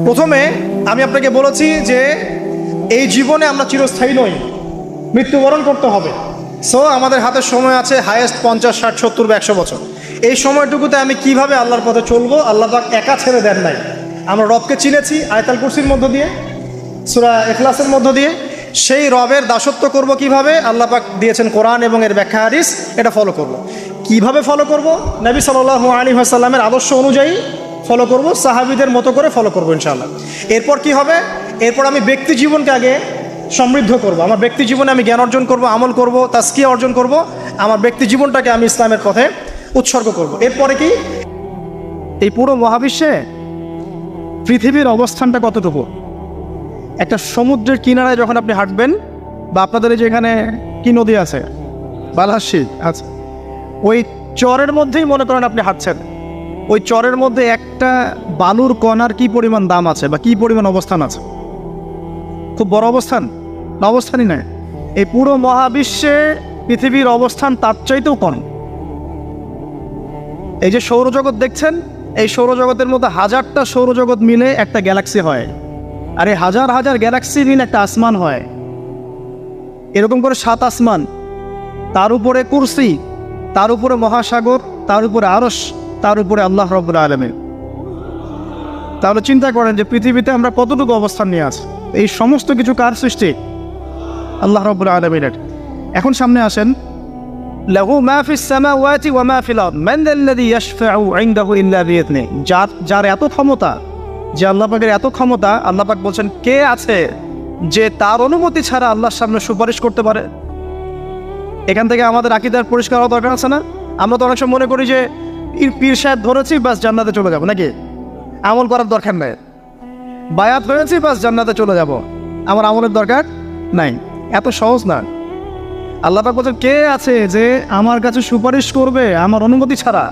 প্রথমে আমি আপনাকে বলেছি যে এই জীবনে আমরা চিরস্থায়ী নই, মৃত্যুবরণ করতে হবে। সো আমাদের হাতে সময় আছে হায়েস্ট 50, 60, 70 বা 100 বছর। এই সময়টুকুতে আমি কিভাবে আল্লাহর পথে চলবো, আল্লাহ পাক একা ছেড়ে দেন নাই। আমরা রবকে চিনেছি আয়াতুল কুরসির মধ্য দিয়ে, সূরা ইখলাসের মধ্য দিয়ে। সেই রবের দাসত্ব করব কিভাবে, আল্লাহ পাক দিয়েছেন কোরআন এবং এর ব্যাখ্যা হাদিস, এটা ফলো করব। কিভাবে ফলো করব? নবী সাল্লাল্লাহু আলাইহি ওয়াসাল্লামের আদর্শ অনুযায়ী ফলো করব, সাহাবীদের মতো করে ফলো করব ইনশাআল্লাহ। এরপর কি হবে? এরপর আমি ব্যক্তি জীবনকে আগে সমৃদ্ধ করব। আমার ব্যক্তি জীবনে আমি জ্ঞান অর্জন করব, আমল করব, তাজকিয়া অর্জন করব, আমার ব্যক্তি জীবনটাকে আমি ইসলামের পথে উৎসর্গ করব। এরপরে কি, এই পুরো মহাবিশ্বে পৃথিবীর অবস্থানটা কতটুকু? একটা সমুদ্রের কিনারায় যখন আপনি হাঁটবেন, বা আপনাদের এই যে এখানে কি নদী আছে, বালাসী, আচ্ছা, ওই চরের মধ্যেই মনে করেন আপনি হাঁটছেন, ওই চরের মধ্যে একটা বালুর কণার কি পরিমাণ দাম আছে বা কি পরিমাণ অবস্থান আছে? খুব বড় অবস্থান না? অবস্থানই নয়। এই পুরো মহাবিশ্বে পৃথিবীর অবস্থান তার চাইতেও কম। এই যে সৌরজগৎ দেখছেন, এই সৌরজগতের মধ্যে হাজারটা সৌরজগৎ মিলে একটা গ্যালাক্সি হয়, আর এই হাজার হাজার গ্যালাক্সি মিলে একটা আসমান হয়। এরকম করে 7 আসমান, তার উপরে কুরসি, তার উপরে মহাসাগর, তার উপরে আরশ, তার উপরে আল্লাহ রাব্বুল আলামিন। তাহলে চিন্তা করেন যে পৃথিবীতে আমরা কতটুকু অবস্থান নিয়ে আছি। এই সমস্ত কিছু কার সৃষ্টি? আল্লাহ রাব্বুল আলামিনের। এখন সামনে আসেন, লাহু মা ফিস সামাওয়াতি ওয়া মা ফিল আরদ মান যাল্লাযী ইয়াশফাউ ইনদাহু ইল্লা বিইذনিহি। যার এত ক্ষমতা, যে আল্লাহ পাকের এত ক্ষমতা, আল্লাহ পাক বলছেন কে আছে যে তার অনুমতি ছাড়া আল্লাহর সামনে সুপারিশ করতে পারে? এখান থেকে আমাদের আকীদার পরিষ্কার হওয়া দরকার আছে না? আমরা তো অনেক সময় মনে করি যে পীর সাহেব ধরেছি বাস জান্নাতে চলে যাব, নাকি? আমল করার দরকার নাই। বায়াত হয়েছি বাস জান্নাতে চলে যাব, আমার আমলের দরকার নাই। এত সহজ না। আল্লাহ পাক বলছেন কে আছে যে আমার কাছে সুপারিশ করবে আমার অনুমতি ছাড়া?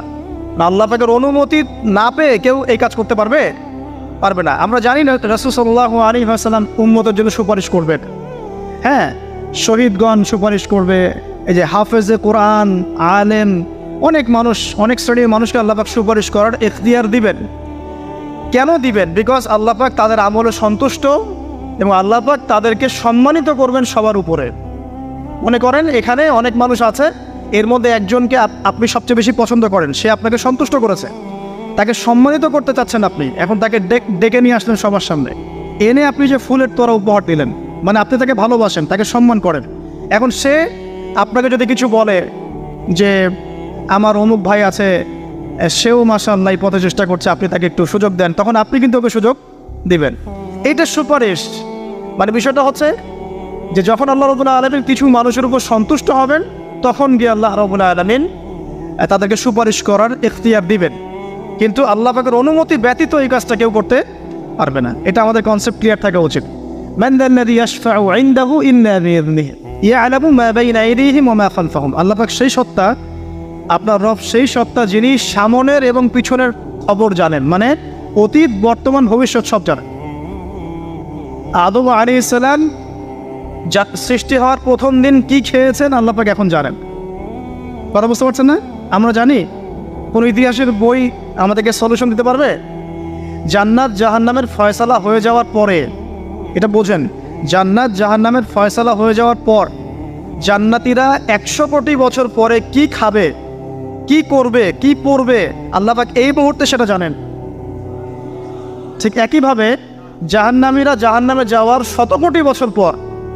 আল্লাহ পাকের অনুমতি না পেয়ে কেউ এই কাজ করতে পারবে না। আমরা জানি না রাসূল সাল্লাল্লাহু আলাইহি ওয়াসাল্লাম উম্মতের জন্য সুপারিশ করবেন। হ্যাঁ, শহীদগণ সুপারিশ করবে, এই যে হাফেজে কোরআন, আলেম, অনেক মানুষ, অনেক শ্রেণীর মানুষকে আল্লাহ পাক সুপারিশ করার ইখতিয়ার দিবেন। কেন দিবেন? বিকজ আল্লাহ পাক তাদের আমলে সন্তুষ্ট এবং আল্লাহ পাক তাদেরকে সম্মানিত করবেন সবার উপরে। মনে করেন এখানে অনেক মানুষ আছে, এর মধ্যে একজনকে আপনি সবচেয়ে বেশি পছন্দ করেন, সে আপনাকে সন্তুষ্ট করেছে, তাকে সম্মানিত করতে চাচ্ছেন আপনি। এখন তাকে ডেকে নিয়ে আসলেন সবার সামনে, এনে আপনি যে ফুলের তোড়া উপহার দিলেন, মানে আপনি তাকে ভালোবাসেন, তাকে সম্মান করেন। এখন সে আপনাকে যদি কিছু বলে যে আমার অমুক ভাই আছে, সেও মাশাআল্লাহ এই পথে চেষ্টা করছে, আপনি তাকে একটু সুযোগ দেন, তখন আপনি কিন্তু ওকে সুযোগ দিবেন। এইটা সুপারিশ। মানে বিষয়টা হচ্ছে যে যখন আল্লাহ রাব্বুল আলামিন কিছু মানুষের উপর সন্তুষ্ট হবেন, তখন গিয়ে আল্লাহ রাব্বুল আলামিন তাদেরকে সুপারিশ করার ইখতিয়ার দিবেন। কিন্তু আল্লাহ পাকের অনুমতি ব্যতীত এই কাজটা কেউ করতে পারবে না। এটা আমাদের কনসেপ্ট ক্লিয়ার থাকা উচিত। মান যাল্লাযী ইয়াশফাউ ইনদাহু ইল্লা বিইذনিহি ইয়ালামু মা বাইনা আইদিহিম ওয়া মা খালফাহুম। আল্লাহ পাক সেই সত্তা, আপনার রব সেই সত্তা যিনি সামনের এবং পিছনের খবর জানেন, মানে অতীত, বর্তমান, ভবিষ্যৎ সব জানেন। আদম আলাইহিস সালাম সৃষ্টি হওয়ার প্রথম দিন কি খেয়েছেন আল্লাহ পাক এখন জানেন। কথা বুঝতে পারছেন না? আমরা জানি? কোন ইতিহাসের বই আমাদেরকে সলিউশন দিতে পারবে? জান্নাত জাহান্নামের ফয়সালা হয়ে যাওয়ার পরে, এটা বোঝেন, জান্নাত জাহান্নামের ফয়সালা হয়ে যাওয়ার পর জান্নাতীরা 100 কোটি বছর পরে কি খাবে, কি করবে, কি পড়বে, আল্লাহ পাক এই মুহূর্তে সেটা জানেন। ঠিক একইভাবে জাহান্নামীরা জাহান্নামে যাওয়ার 100 কোটি বছর পর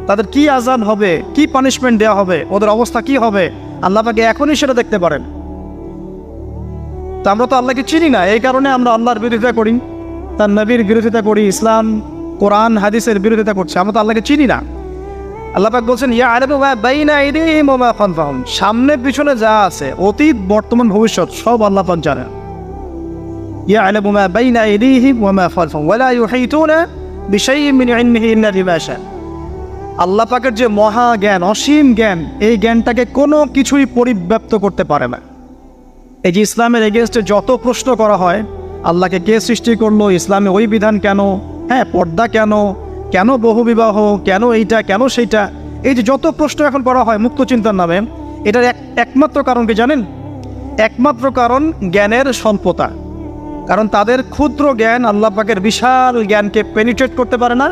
তাদের কি আযাব হবে, কি পানিশমেন্ট দেওয়া হবে, ওদের অবস্থা কি হবে, আল্লাহ পাক এখনই সেটা দেখতে পারেন। তা আমরা তো আল্লাহকে চিনি না, এই কারণে আমরা আল্লাহর বিরোধিতা করি, তার নবীর বিরোধিতা করি, ইসলাম, কোরআন, হাদিসের বিরোধিতা করছি। আমরা তো আল্লাহকে চিনি না। আল্লাহ পাক বলছেন ইয়ালামু মা বাইনা আইদিহিম ওয়া মা খালফাহুম। সামনে পিছনে যা আছে, অতীত, বর্তমান, ভবিষ্যৎ সব আল্লাহ পাক জানেন। ইয়ালামু মা বাইনা আইদিহিম ওয়া মা খালফাহুম ওয়া লা ইউহিতুনা বিশাইইন মিন ইলমিহি ইল্লা বিমা শা। আল্লাহ পাকের যে মহা জ্ঞান, অসীম জ্ঞান, এই জ্ঞানটাকে কোনো কিছুই পরিব্যাপ্ত করতে পারে না। এই যে ইসলামের এগেনস্টে যত প্রশ্ন করা হয়, আল্লাহকে কে সৃষ্টি করলো, ইসলামে ওই বিধান কেন, হ্যাঁ পর্দা কেন, কেন বহুবিবাহ, কেন এইটা, কেন সেইটা, এই যে যত প্রশ্ন এখন করা হয় মুক্ত চিন্তার নামে, এটার একমাত্র কারণ কি জানেন? একমাত্র কারণ জ্ঞানের স্বল্পতা। কারণ তাদের ক্ষুদ্র জ্ঞান আল্লাহ পাকের বিশাল জ্ঞানকে পেনিট্রেট করতে পারে না।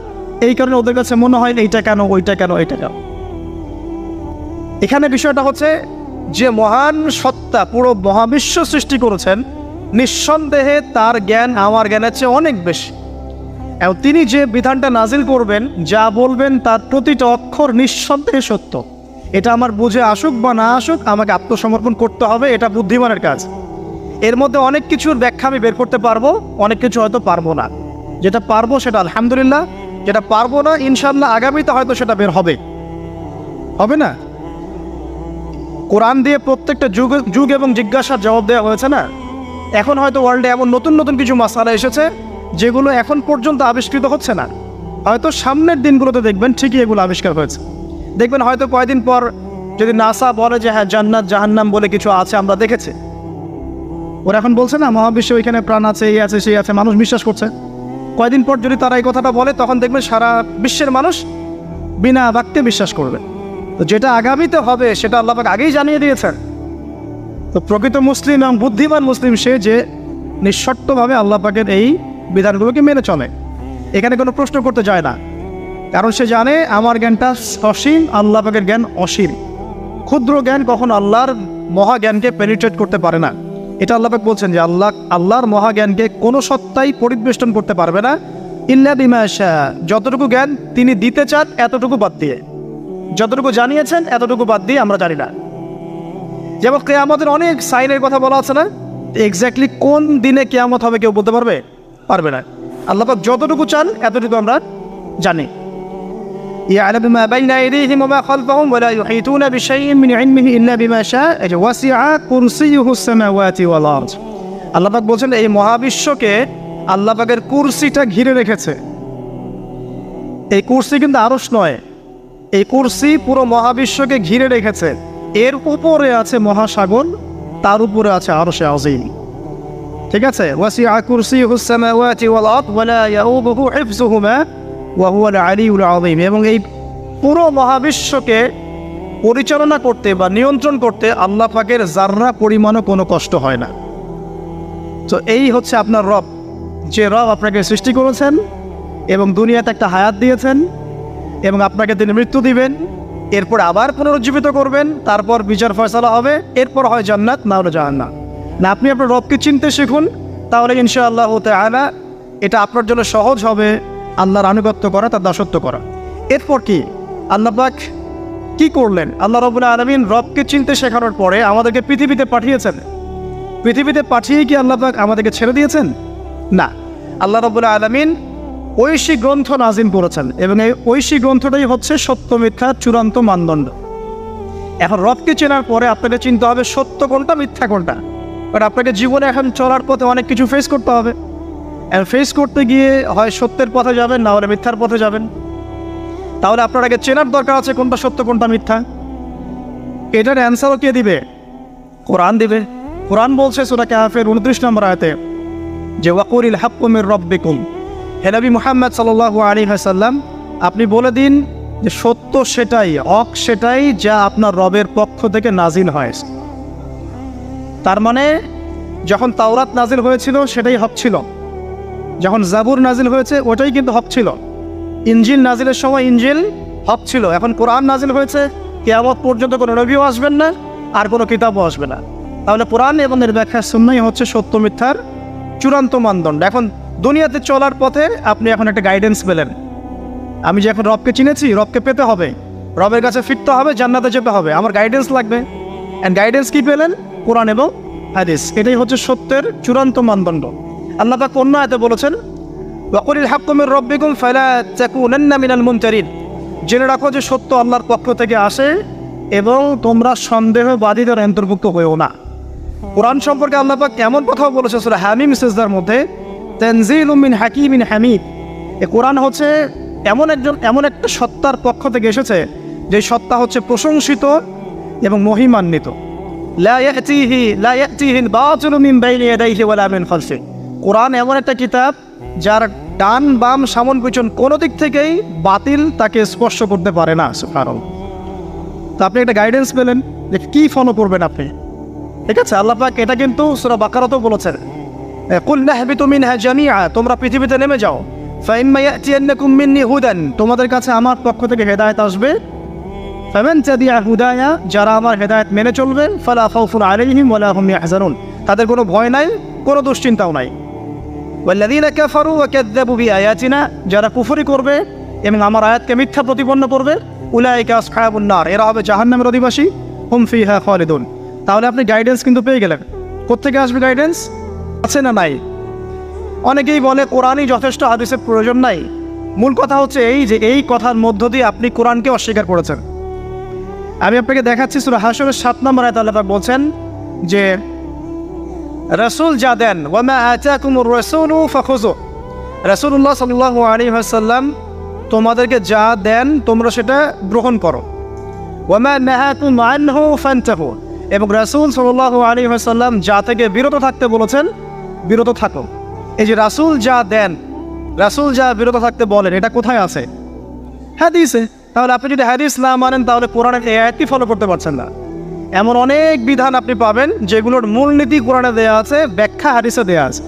এই কারণে ওদের কাছে মনে হয় এইটা কেন, ওইটা কেন, এইটা কেন। এখানে বিষয়টা হচ্ছে যে মহান সত্তা পুরো মহাবিশ্ব সৃষ্টি করেছেন, নিঃসন্দেহে তার জ্ঞান আমার জ্ঞানের চেয়ে অনেক বেশি। এবং তিনি যে বিধানটা নাজিল করবেন, যা বলবেন তার প্রতিটা অক্ষর নিঃসন্দেহে সত্য। এটা আমার বুঝে আসুক বা না আসুক, আমাকে আত্মসমর্পণ করতে হবে, এটা বুদ্ধিমানের কাজ। এর মধ্যে অনেক কিছুর ব্যাখ্যা আমি বের করতে পারবো, অনেক কিছু হয়তো পারবো না। যেটা পারবো সেটা আলহামদুলিল্লাহ, যেটা পারবো না ইনশাল্লাহ আগামীতে হয়তো সেটা বের হবে, হবে না? কোরআন দিয়ে প্রত্যেকটা যুগ এবং জিজ্ঞাসার জবাব দেওয়া হয়েছে না। এখন হয়তো ওয়ার্ল্ডে এমন নতুন নতুন কিছু মাসালা এসেছে যেগুলো এখন পর্যন্ত আবিষ্কৃত হচ্ছে না। হয়তো সামনের দিনগুলোতে দেখবেন ঠিকই এগুলো আবিষ্কার হয়েছে। দেখবেন হয়তো কয়েকদিন পর যদি নাসা বলে যে হ্যাঁ জান্নাত জাহান্নাম বলে কিছু আছে, আমরা দেখেছি, ওরা এখন বলছে না মহাবিশ্বে ওইখানে প্রাণ আছে, এই আছে, সেই আছে, মানুষ বিশ্বাস করছে। কয়েকদিন পর যদি তারা এই কথাটা বলে, তখন দেখবেন সারা বিশ্বের মানুষ বিনা বাক্যে বিশ্বাস করবে। তো যেটা আগামীতে হবে সেটা আল্লাহ পাক আগেই জানিয়ে দিয়েছেন। তো প্রকৃত মুসলিম এবং বুদ্ধিমান মুসলিম সে যে নিঃশর্তভাবে আল্লাহ পাকের এই বিধানগুলোকে মেনে চলে, এখানে কোনো প্রশ্ন করতে যায় না। কারণ সে জানে আমার জ্ঞানটা অসীম, আল্লাহ পাকের জ্ঞান অসীম। ক্ষুদ্র জ্ঞান কখন আল্লাহর মহাজ্ঞানকে পেনিট্রেট করতে পারে না। এটা আল্লাহ পাক বলছেন যে আল্লাহর মহাজ্ঞানকে কোনো সত্তাই পরিবেষ্টন করতে পারবে না, ইল্লা বিমা শা, যতটুকু জ্ঞান তিনি দিতে চান এতটুকু বাদ দিয়ে, যতটুকু জানিয়েছেন এতটুকু বাদ দিয়ে আমরা জানি না। যেমন কিয়ামতের অনেক সাইনের কথা বলা আছে না, এক্স্যাক্টলি কোন দিনে কিয়ামত হবে কেউ বলতে পারবে না। আল্লাহ পাক যতটুকু চান এতটুকু আমরা জানি। يعلم ما بين أيديهم وما خلفهم ولا يحيطون بشيء من علمه إلا بما شاء وسع كرسيه السماوات والأرض। আল্লাহ পাক বলছেন এই মহাবিশ্বকে আল্লাহ পাকের কুরসিটা ঘিরে রেখেছে। এই কুরসি কিন্তু আরশ নয়, এই কুরসি পুরো মহাবিশ্বকে ঘিরে রেখেছে। এর উপরে আছে মহাসাগর, তার উপরে আছে আরশে আযীম। ঠিক আছে, ওয়াসিআ কুরসিয়ুহুস সামাওয়াতি ওয়াল আরদ ওয়ালা ইয়াউদুহু হিফযুহুমা ওয়া হুয়াল আলিয়্যুল আযীম। এবং এই পুরো মহাবিশ্বকে পরিচালনা করতে বা নিয়ন্ত্রণ করতে আল্লাহ পাকের যাররা পরিমাণও কোনো কষ্ট হয় না। তো এই হচ্ছে আপনার রব, যে রব আপনাকে সৃষ্টি করেছেন এবং দুনিয়াতে একটা হায়াত দিয়েছেন, এবং আপনাকে তিনি মৃত্যু দিবেন, এরপর আবার পুনরুজ্জীবিত করবেন, তারপর বিচার ফয়সালা হবে, এরপর হয় জান্নাত না হলে জাহান্নাম। না, আপনি আপনার রবকে চিনতে শিখুন, তাহলে ইনশাআল্লাহ তাআলা এটা আপনার জন্য সহজ হবে আল্লাহর আনুগত্য করা, তার দাসত্ব করা। এরপর কি আল্লাহ পাক কি করলেন? আল্লাহ রাব্বুল আলামিন রবকে চিনতে শেখানোর পরে আমাদেরকে পৃথিবীতে পাঠিয়েছেন। পৃথিবীতে পাঠিয়ে কি আল্লাহ পাক আমাদেরকে ছেড়ে দিয়েছেন? না, আল্লাহ রাব্বুল আলামিন ঐশী গ্রন্থ নাজিল করেছেন, এবং এই ঐশী গ্রন্থটাই হচ্ছে সত্য মিথ্যার চূড়ান্ত মানদণ্ড। এখন রবকে চেনার পরে আপনাকে চিনতে হবে সত্য কোনটা, মিথ্যা কোনটা। কারণ আপনাকে জীবনে এখন চলার পথে অনেক কিছু ফেস করতে হবে। ফেস করতে গিয়ে হয় সত্যের পথে যাবেন, না হলে মিথ্যার পথে যাবেন। তাহলে আপনার আগে চেনার দরকার আছে কোনটা সত্য কোনটা মিথ্যা। এটার অ্যান্সারও কে দিবে? কোরআন দিবে। কোরআন বলছে সূরা কাহফের 29 নম্বর আয়াতে যে ওয়াকুলিল হাক্কু মির রাব্বিকুম, হে নবী মুহাম্মদ সাল্লাল্লাহু আলাইহি ওয়াসাল্লাম আপনি বলে দিন যে সত্য সেটাই, হক সেটাই যা আপনার রবের পক্ষ থেকে নাজিল হয়। তার মানে যখন তাওরাত নাজিল হয়েছিল সেটাই হক ছিল, যখন জাবুর নাজিল হয়েছে ওটাই কিন্তু হক ছিল, ইনজিল নাজিলের সময় ইনজিল হক ছিল। এখন কোরআন নাজিল হয়েছে, কিয়ামত পর্যন্ত কোনো নবীও আসবেন না, আর কোনো কিতাবও আসবে না। তাহলে কোরআন এবং এর ব্যাখ্যা সুন্নাহই হচ্ছে সত্য মিথ্যার চূড়ান্ত মানদণ্ড। এখন দুনিয়াতে চলার পথে আপনি এখন একটা গাইডেন্স পেলেন। আমি যে এখন রবকে চিনেছি, রবকে পেতে হবে, রবের কাছে ফিরতে হবে, জান্নাতে যেতে হবে, আমার গাইডেন্স লাগবে। অ্যান্ড গাইডেন্স কি পেলেন? কোরআন এবং হাদিস। এটাই হচ্ছে সত্যের চূড়ান্ত মানদণ্ড। আল্লাহ পাক অন্য আয়াতে বলেছেন ওয়াকুলিল হাক্কু মির রাব্বিকুম ফালা তাকুনান্না মিনাল মুমতারিন, জেনে রাখো যে সত্য আল্লাহর পক্ষ থেকে আসে এবং তোমরা সন্দেহবাদীদের অন্তর্ভুক্ত হয়েও না। কোরআন সম্পর্কে আল্লাহ পাক এমন কথাও বলেছে সূরা হামিম সিজদার মধ্যে, তানজিলুম মিন হাকিমিন হামিদ। এই কোরআন হচ্ছে এমন একটা সত্তার পক্ষ থেকে এসেছে যে সত্তা হচ্ছে প্রশংসিত এবং মহিমান্বিত। লা ইয়াতিহিল বাতিলু মিন বাইনি ইয়াদাইহি ওয়ালা মিন খালফিহি। কোরআন এমন একটা কিতাব যার ডান বাম সামন পিছন কোনো দিক থেকেই বাতিল তাকে স্পর্শ করতে পারে না। সুবহানাল্লাহ। তো আপনি একটা গাইডেন্স পেলেন যে কী ফলো করবেন আপনি। ঠিক আছে, আল্লাহ পাক এটা কিন্তু সূরা বাকারাতেও বলেছেন কুল নাহবিতু মিনহা জামিআ, তোমরা পৃথিবীতে নেমে যাও। ফাইম্মা ইয়াতিয়ান্নাকুম মিন্নি হুদান, তোমাদের কাছে আমার পক্ষ থেকে হেদায়েত আসবে। ফামান তাবিআ হুদায়া, যারা আমার হেদায়েত মেনে চলবে, ফালা খাউফুন আলাইহিম ওয়ালা হুম ইয়াহজানুন, তাদের কোনো ভয় নাই, কোনো দুশ্চিন্তাও নাই। ওয়াল্লাযীনা কাফারু ওয়া কাযযাবু বিআয়াতিনা, যারা কুফরি করবে এবং আমার আয়াতকে মিথ্যা প্রতিপন্ন করবে, উলাইকা আসহাবুন নার, এরা হবে জাহান্নামের অধিবাসী, হুম ফিহা খালিদুন। তাহলে আপনি গাইডেন্স কিন্তু পেয়ে গেলেন। কোত্থেকে আসবে গাইডেন্স? আছে না নাই? অনেকেই বলে কোরআনই যথেষ্ট, হাদিসের প্রয়োজন নাই। মূল কথা হচ্ছে এই যে এই কথার মধ্য দিয়ে আপনি কোরআনকে অস্বীকার করেছেন। আমি আপনাকে দেখাচ্ছি সূরা হাশরের 7 নম্বর আয়াতে আল্লাহ পাক বলছেন যে রাসূল যা দেন, ওয়া মা আতাকুমুর রাসূলু ফাখুযু, রাসূলুল্লাহ সাল্লাল্লাহু আলাইহি ওয়াসাল্লাম তোমাদেরকে যা দেন তোমরা সেটা গ্রহণ করো। ওয়া মা নাহাকুম আনহু ফান্তাহু, এবং রাসূল সাল্লাল্লাহু আলাইহি ওয়াসাল্লাম যা থেকে বিরত থাকতে বলেছেন বিরত থাকো। এই যে রাসূল যা দেন, রাসূল যা বিরত থাকতে বলেন, এটা কোথায় আছে? হাদিসে। তাহলে আপনি যদি হাদিস না মানেন তাহলে কোরআনের এই আয়াতটি ফলো করতে পারছেন না। এমন অনেক বিধান আপনি পাবেন যেগুলোর মূলনীতি কোরআনে দেয়া আছে, ব্যাখ্যা হাদিসে দেয়া আছে।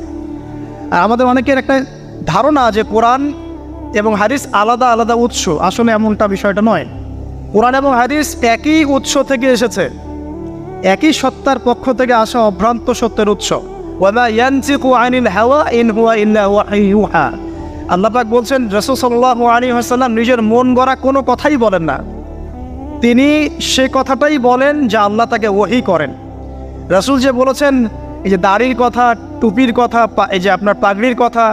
আর আমাদের অনেকের একটা ধারণা যে কোরআন এবং হাদিস আলাদা আলাদা উৎস, আসলে এমনটা বিষয়টা নয়। কোরআন এবং হাদিস একই উৎস থেকে এসেছে, একই সত্তার পক্ষ থেকে আসা অভ্রান্ত সত্যের উৎস। ওয়া মা ইয়ানতিকু আনিল হাওয়া ইন হুয়া ইল্লা ওয়াহয়ুন ইউহা, আল্লাহ পাক বলছেন রাসূল সাল্লাল্লাহু আলাইহি ওয়াসাল্লাম নিজের মন গড়া কোনো কথাই বলেন না, তিনি সে কথাটাই বলেন যা আল্লাহ তাকে ওহী করেন। রাসূল যে বলেছেন এই যে দাড়ির কথা, টুপির কথা, এই যে আপনার পাগড়ির কথা,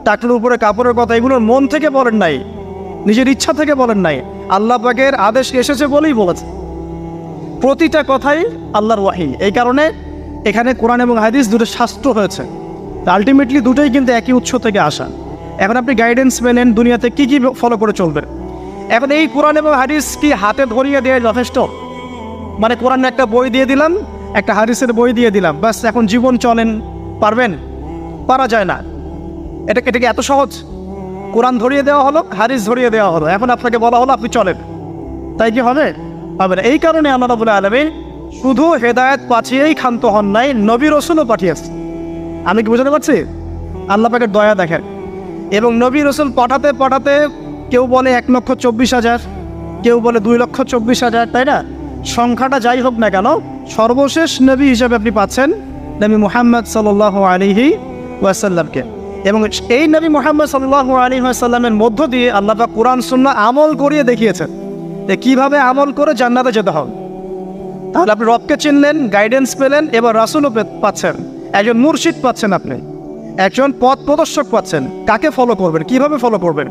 টাকলুর উপরে কাপড়ের কথা, এগুলোর মন থেকে বলেন নাই, নিজের ইচ্ছা থেকে বলেন নাই, আল্লাহ পাকের আদেশ এসেছে বলেই বলেছে। প্রতিটা কথাই আল্লাহর ওয়াহী। এই কারণে এখানে কোরআন এবং হাদিস দুটো শাস্ত্র হয়েছে, আলটিমেটলি দুটোই কিন্তু একই উৎস থেকে আসা। এখন আপনি গাইডেন্স পেলেন দুনিয়াতে কী কী ফলো করে চলবেন। এখন এই কোরআন এবং হাদিস কি হাতে ধরিয়ে দেওয়া যথেষ্ট? মানে কোরআন একটা বই দিয়ে দিলাম, একটা হাদিসের বই দিয়ে দিলাম, বাস এখন জীবন চলেন, পারবেন? পারা যায় না। এটা কি এত সহজ? কোরআন ধরিয়ে দেওয়া হলো, হাদিস ধরিয়ে দেওয়া হলো, এখন আপনাকে বলা হলো আপনি চলেন, তাই কি হবে? হবে না। এই কারণে আল্লাহ রাব্বুল আলামিন শুধু হেদায়েত পাঠিয়েই ক্ষান্ত হন নাই, নবী রাসূলও পাঠিয়েছে। আমি কি বুঝতে পারছি? আল্লাহ পাকের দয়া দেখেন। এবং নবী রাসূল পাঠাতে পাঠাতে কেউ বলে 1,24,000, কেউ বলে 2,24,000, তাই না? সংখ্যাটা যাই হোক না কেন, সর্বশেষ নবী হিসেবে আপনি পাচ্ছেন নবী মুহাম্মদ সাল্লাল্লাহু আলাইহি ওয়াসাল্লামকে। এবং এই নবী মুহাম্মদ সাল্লাল্লাহু আলাইহি ওয়াসাল্লামের মধ্য দিয়ে আল্লাহ পাক কোরআন সুন্নাহ আমল করিয়ে দেখিয়েছেন যে কীভাবে আমল করে জান্নাতে যেতে হবে। তাহলে আপনি রবকে চিনলেন, গাইডেন্স পেলেন, এবার রাসূলও পাচ্ছেন, একজন মুর্শিদ পাচ্ছেন, আপনি একজন পথ প্রদর্শক পাচ্ছেন। কাকে ফলো করবেন, কিভাবে ফলো করবেন?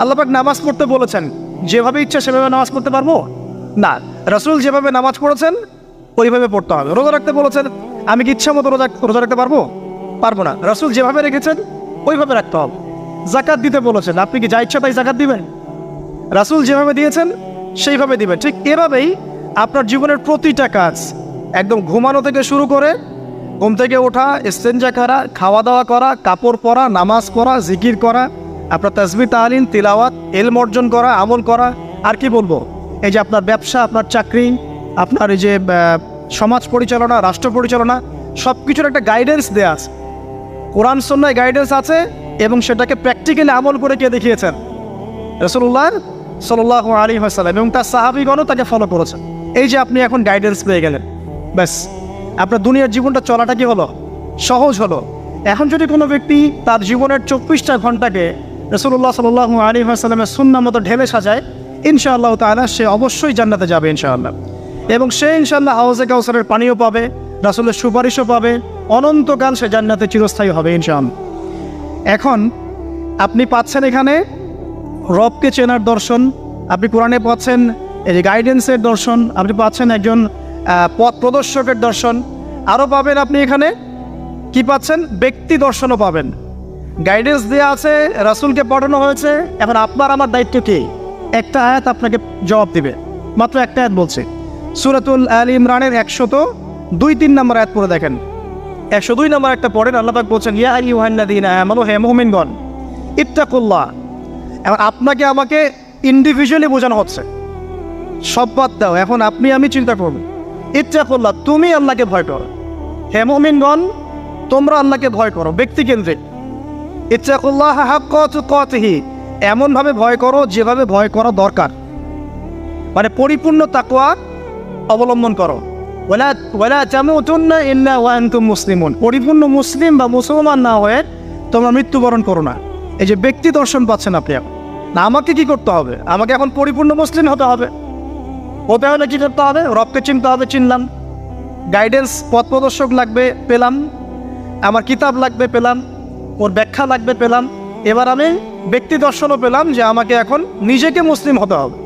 আল্লাহ পাক নামাজ পড়তে বলেছেন, যেভাবে ইচ্ছা সেভাবে নামাজ পড়তে পারবো না। রাসূল যেভাবে নামাজ পড়েছেন ওইভাবে পড়তে হবে। রোজা রাখতে বলেছেন, আমি কি ইচ্ছা মতো রোজা রাখতে পারবো? পারবো না। রাসূল যেভাবে রেখেছেন ওইভাবে রাখতে হবে। জাকাত দিতে বলেছেন, আপনি কি যা ইচ্ছা তাই জাকাত দিবেন? রাসূল যেভাবে দিয়েছেন সেইভাবে দিবেন। ঠিক এভাবেই আপনার জীবনের প্রতিটা কাজ, একদম ঘুমানো থেকে শুরু করে ঘুম থেকে ওঠা, ইস্তেঞ্জা করা, খাওয়া দাওয়া করা, কাপড় পরা, নামাজ পড়া, জিকির করা, আপনার তাসবিহ তাহলিল তিলাওয়াত, ইলম অর্জন করা, আমল করা, আর কি বলবো, এই যে আপনার ব্যবসা, আপনার চাকরি, আপনার এই যে সমাজ পরিচালনা, রাষ্ট্র পরিচালনা, সব কিছুর একটা গাইডেন্স দেয়া আছে। কোরআন সুন্নাহয় গাইডেন্স আছে এবং সেটাকে প্র্যাকটিক্যালি আমল করে কে দেখিয়েছেন? রাসূলুল্লাহ সাল্লাল্লাহু আলাইহি ওয়াসাল্লাম এবং তার সাহাবীগণও তাকে ফলো করেছেন। এই যে আপনি এখন গাইডেন্স পেয়ে গেলেন, ব্যাস আপনার দুনিয়ার জীবনটা চলাটা কি হলো? সহজ হলো। এখন যদি কোনো ব্যক্তি তার জীবনের 24টা ঘন্টাকে রাসূলুল্লাহ সাল্লাল্লাহু আলাইহি ওয়াসাল্লামের সুন্নাহ মতো ঢেলে সাজায়, ইনশাআল্লাহ তাআলা সে অবশ্যই জান্নাতে যাবে ইনশাআল্লাহ। এবং সে ইনশাআল্লাহ হাউজে কাউসারের পানিও পাবে, রাসূলের সুপারিশও পাবে, অনন্তকাল সে জান্নাতে চিরস্থায়ী হবে ইনশাআল্লাহ। এখন আপনি পাচ্ছেন এখানে রবকে চেনার দর্শন, আপনি কোরআনে পাচ্ছেন এই যে গাইডেন্সের দর্শন, আপনি পাচ্ছেন একজন পথ প্রদর্শকের দর্শন, আরও পাবেন আপনি এখানে কি পাচ্ছেন? ব্যক্তি দর্শনও পাবেন। গাইডেন্স দেওয়া আছে, রাসূলকে পাঠানো হয়েছে। এখন আপনার আমার দায়িত্ব কি? একটা আয়াত আপনাকে জবাব দিবে, মাত্র একটা আয়াত বলছে। সূরাতুল আল ইমরানের 102-3 নম্বর আয়াত পড়ে দেখেন। 102 নম্বর একটা পড়েন, আল্লাহ পাক বলছেন, ইয়া আইয়ুহাল্লাযীনা আমানু, হে মুমিনগণ, ইত্তাকুল্লাহ। এখন আপনাকে আমাকে ইন্ডিভিজুয়ালি বোঝানো হচ্ছে, সব বাদ দাও, এখন আপনি আমি চিন্তা করব। ইত্তাকুল্লাহ, তুমি আল্লাহকে ভয় করো। হে মুমিনগণ, তোমরা আল্লাহকে ভয় করো, ব্যক্তিকেন্দ্রিক। ইত্তাকুল্লাহ হাক্কা তুকাতিহি, এমনভাবে ভয় করো যেভাবে ভয় করা দরকার, মানে পরিপূর্ণ তাকওয়া অবলম্বন করো। ওয়ালা তামুতুন্না ইল্লা ওয়া আনতুম মুসলিমুন, পরিপূর্ণ মুসলিম বা মুসলমান না হয়ে তোমরা মৃত্যুবরণ করো না। এই যে ব্যক্তি দর্শন পাচ্ছেন আপনি এখন, না আমাকে কি করতে হবে? আমাকে এখন পরিপূর্ণ মুসলিম হতে হবে। হতে হলে কী করতে হবে? রবকে চিনতে হবে, চিনলাম। গাইডেন্স, পথ প্রদর্শক লাগবে, পেলাম। আমার কিতাব লাগবে, পেলাম। ওর ব্যাখ্যা লাগবে, পেলাম। এবার আমি ব্যক্তি দর্শনও পেলাম যে আমাকে এখন নিজেকে মুসলিম হতে হবে।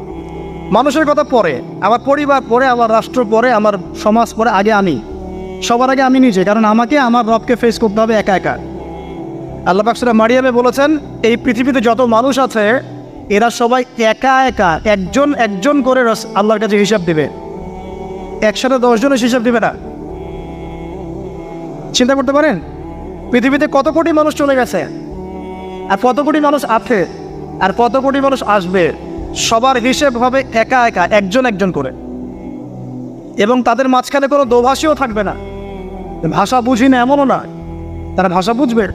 মানুষের কথা পরে, আমার পরিবার পরে, আমার রাষ্ট্র পরে, আমার সমাজ পরে, আগে আমি, সবার আগে আমি নিজে, কারণ আমাকে আমার রবকে ফেস করতে হবে একা একা। আল্লাহ পাক সূরা মারিয়ামে বলেছেন, এই পৃথিবীতে যত মানুষ আছে এরা সবাই একা একা একজন একজন করে আল্লাহর কাছে হিসাব দেবে। একসাথে 10 জনের হিসাব দেবে না। চিন্তা করতে পারেন পৃথিবীতে কত কোটি মানুষ চলে গেছে, আর কত কোটি মানুষ আছে, আর কত কোটি মানুষ আসবে। সবার হিসেব হবে একা একা, একজন একজন করে। এবং তাদের মাঝখানে কোনো দোভাষীও থাকবে না। ভাষা বুঝি না এমনও না, তারা ভাষা বুঝবে।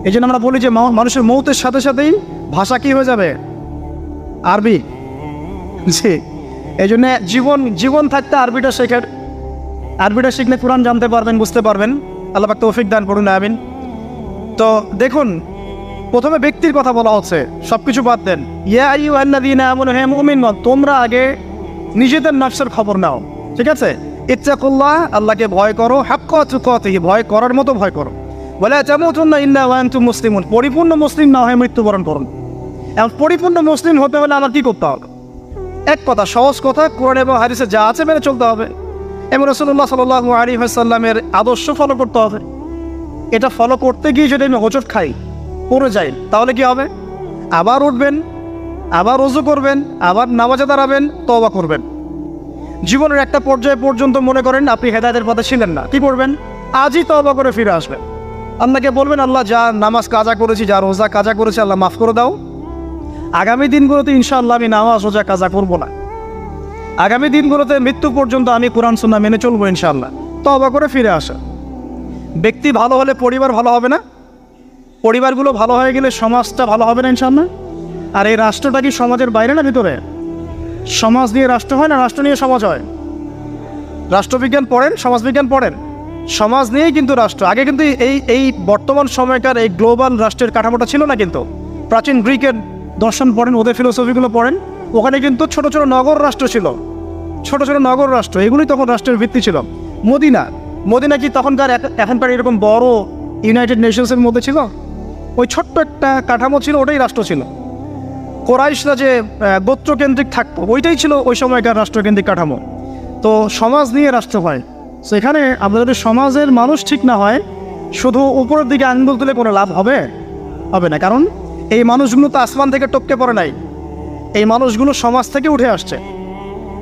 এই জন্য আমরা বলি যে মানুষের মৌতের সাথে সাথেই ভাষা কি হয়ে যাবে? আরবি। জি, এই জন্য জীবন থাকতে আরবিটা শেখার, আরবিটা শিখলে কোরআন জানতে পারবেন, বুঝতে পারবেন। আল্লাহ পাক তৌফিক দান করুন, আমিন। তো দেখুন, প্রথমে ব্যক্তির কথা বলা হচ্ছে, সব কিছু বাদ দেন। ইয়া আইয়ুহাল্লাযীনা আমানু, হে মুমিনগণ, তোমরা আগে নিজেদের নফসের খবর নাও, ঠিক আছে? ইত্তাকুল্লাহ, আল্লাহকে ভয় করো, হাক্কা তুকাতিহি, ভয় করার মতো ভয় করো। ওয়ালা তামুতুন্না ইল্লা ওয়া আনতুম মুসলিমুন, পরিপূর্ণ মুসলিম না হয়ে মৃত্যুবরণ করুন। এখন পরিপূর্ণ মুসলিম হতে হলে আমার কী করতে হবে? এক কথা, সহজ কথা, কোরআন এবং হাদিসে যা আছে মেনে চলতে হবে এবং রাসূলুল্লাহ সাল্লাল্লাহু আলাইহি ওয়াসাল্লামের আদর্শ ফলো করতে হবে। এটা ফলো করতে গিয়ে যদি আমি হোঁচট খাই, পড়ে যাই, তাহলে কি হবে? আবার উঠবেন, আবার ওযু করবেন, আবার নামাজে দাঁড়াবেন, তওবা করবেন। জীবনের একটা পর্যায়ে পর্যন্ত মনে করেন আপনি হেদায়েতের পথে ছিলেন না, কি করবেন? আজই তওবা করে ফিরে আসবেন। আল্লাহকে বলবেন, আল্লাহ যা নামাজ কাজা করেছি, যা রোজা কাজা করেছি, আল্লাহ মাফ করে দাও। আগামী দিনগুলোতে ইনশাআল্লাহ আমি নামাজ রোজা কাজা করবো না। আগামী দিনগুলোতে মৃত্যু পর্যন্ত আমি কোরআন সুন্নাহ মেনে চলবো ইনশাআল্লাহ। তওবা করে ফিরে আসা। ব্যক্তি ভালো হলে পরিবার ভালো হবে না? পরিবারগুলো ভালো হয়ে গেলে সমাজটা ভালো হবে না ইনশাআল্লাহ? আর এই রাষ্ট্রটা কি সমাজের বাইরে না ভিতরে? সমাজ নিয়ে রাষ্ট্র হয় না, রাষ্ট্র নিয়ে সমাজ হয়? রাষ্ট্রবিজ্ঞান পড়েন, সমাজবিজ্ঞান পড়েন, সমাজ নিয়েই কিন্তু রাষ্ট্র। আগে কিন্তু এই বর্তমান সময়কার এই গ্লোবাল রাষ্ট্রের কাঠামোটা ছিল না। কিন্তু প্রাচীন গ্রিকের দর্শন পড়েন, ওদের ফিলোসফিগুলো পড়েন, ওখানে কিন্তু ছোট ছোট নগর রাষ্ট্র ছিল, ছোট ছোট নগর রাষ্ট্র, এগুলোই তখন রাষ্ট্রের ভিত্তি ছিল। মদিনা কি তখনকার এখনকার এরকম বড় ইউনাইটেড নেশনসের মধ্যে ছিল? ওই ছোট্ট একটা কাঠামো ছিল, ওটাই রাষ্ট্র ছিল। কোরাইশরা যে গোত্রকেন্দ্রিক থাকতো, ওইটাই ছিল ওই সময়কার রাষ্ট্রকেন্দ্রিক কাঠামো। তো সমাজ নিয়ে রাষ্ট্র হয়। সেখানে আমাদের সমাজের মানুষ ঠিক না হয়, শুধু উপরের দিকে আঙ্গুল তুলে কোনো লাভ হবে না। কারণ এই মানুষগুলো তো আসমান থেকে টপকে পড়ে নাই, এই মানুষগুলো সমাজ থেকে উঠে আসছে।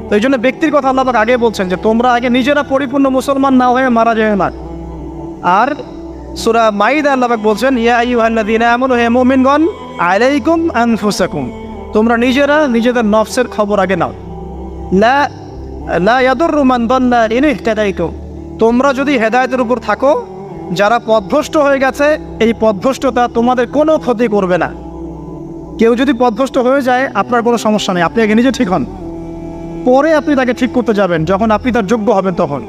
তো এই জন্য ব্যক্তির কথা আল্লাহ পাক আগে বলছেন যে তোমরা আগে নিজেরা পরিপূর্ণ মুসলমান না হয়ে মারা যায় না। আর সূরা মাইদা আল্লাহ পাক বলছেন, ইয়া আইয়ুহাল্লাযীনা আমানু, হে মুমিনগণ, আলাইকুম আনফুসাকুম, তোমরা নিজেরা নিজেদের নফসের খবর আগে নাও। লা ইয়াদুররু মান দাল্লা ইন ইহতাদাইতুম, তোমরা যদি হেদায়েতের উপর থাকো, যারা পথভ্রষ্ট হয়ে গেছে, এই পথভ্রষ্টতা তোমাদের কোনো ক্ষতি করবে না। কেউ যদি পথভ্রষ্ট হয়ে যায়, আপনার কোনো সমস্যা নেই, আপনি আগে নিজে ঠিক হন, পরে আপনি তাকে ঠিক করতে যাবেন যখন আপনি তার যোগ্য হবেন। তখন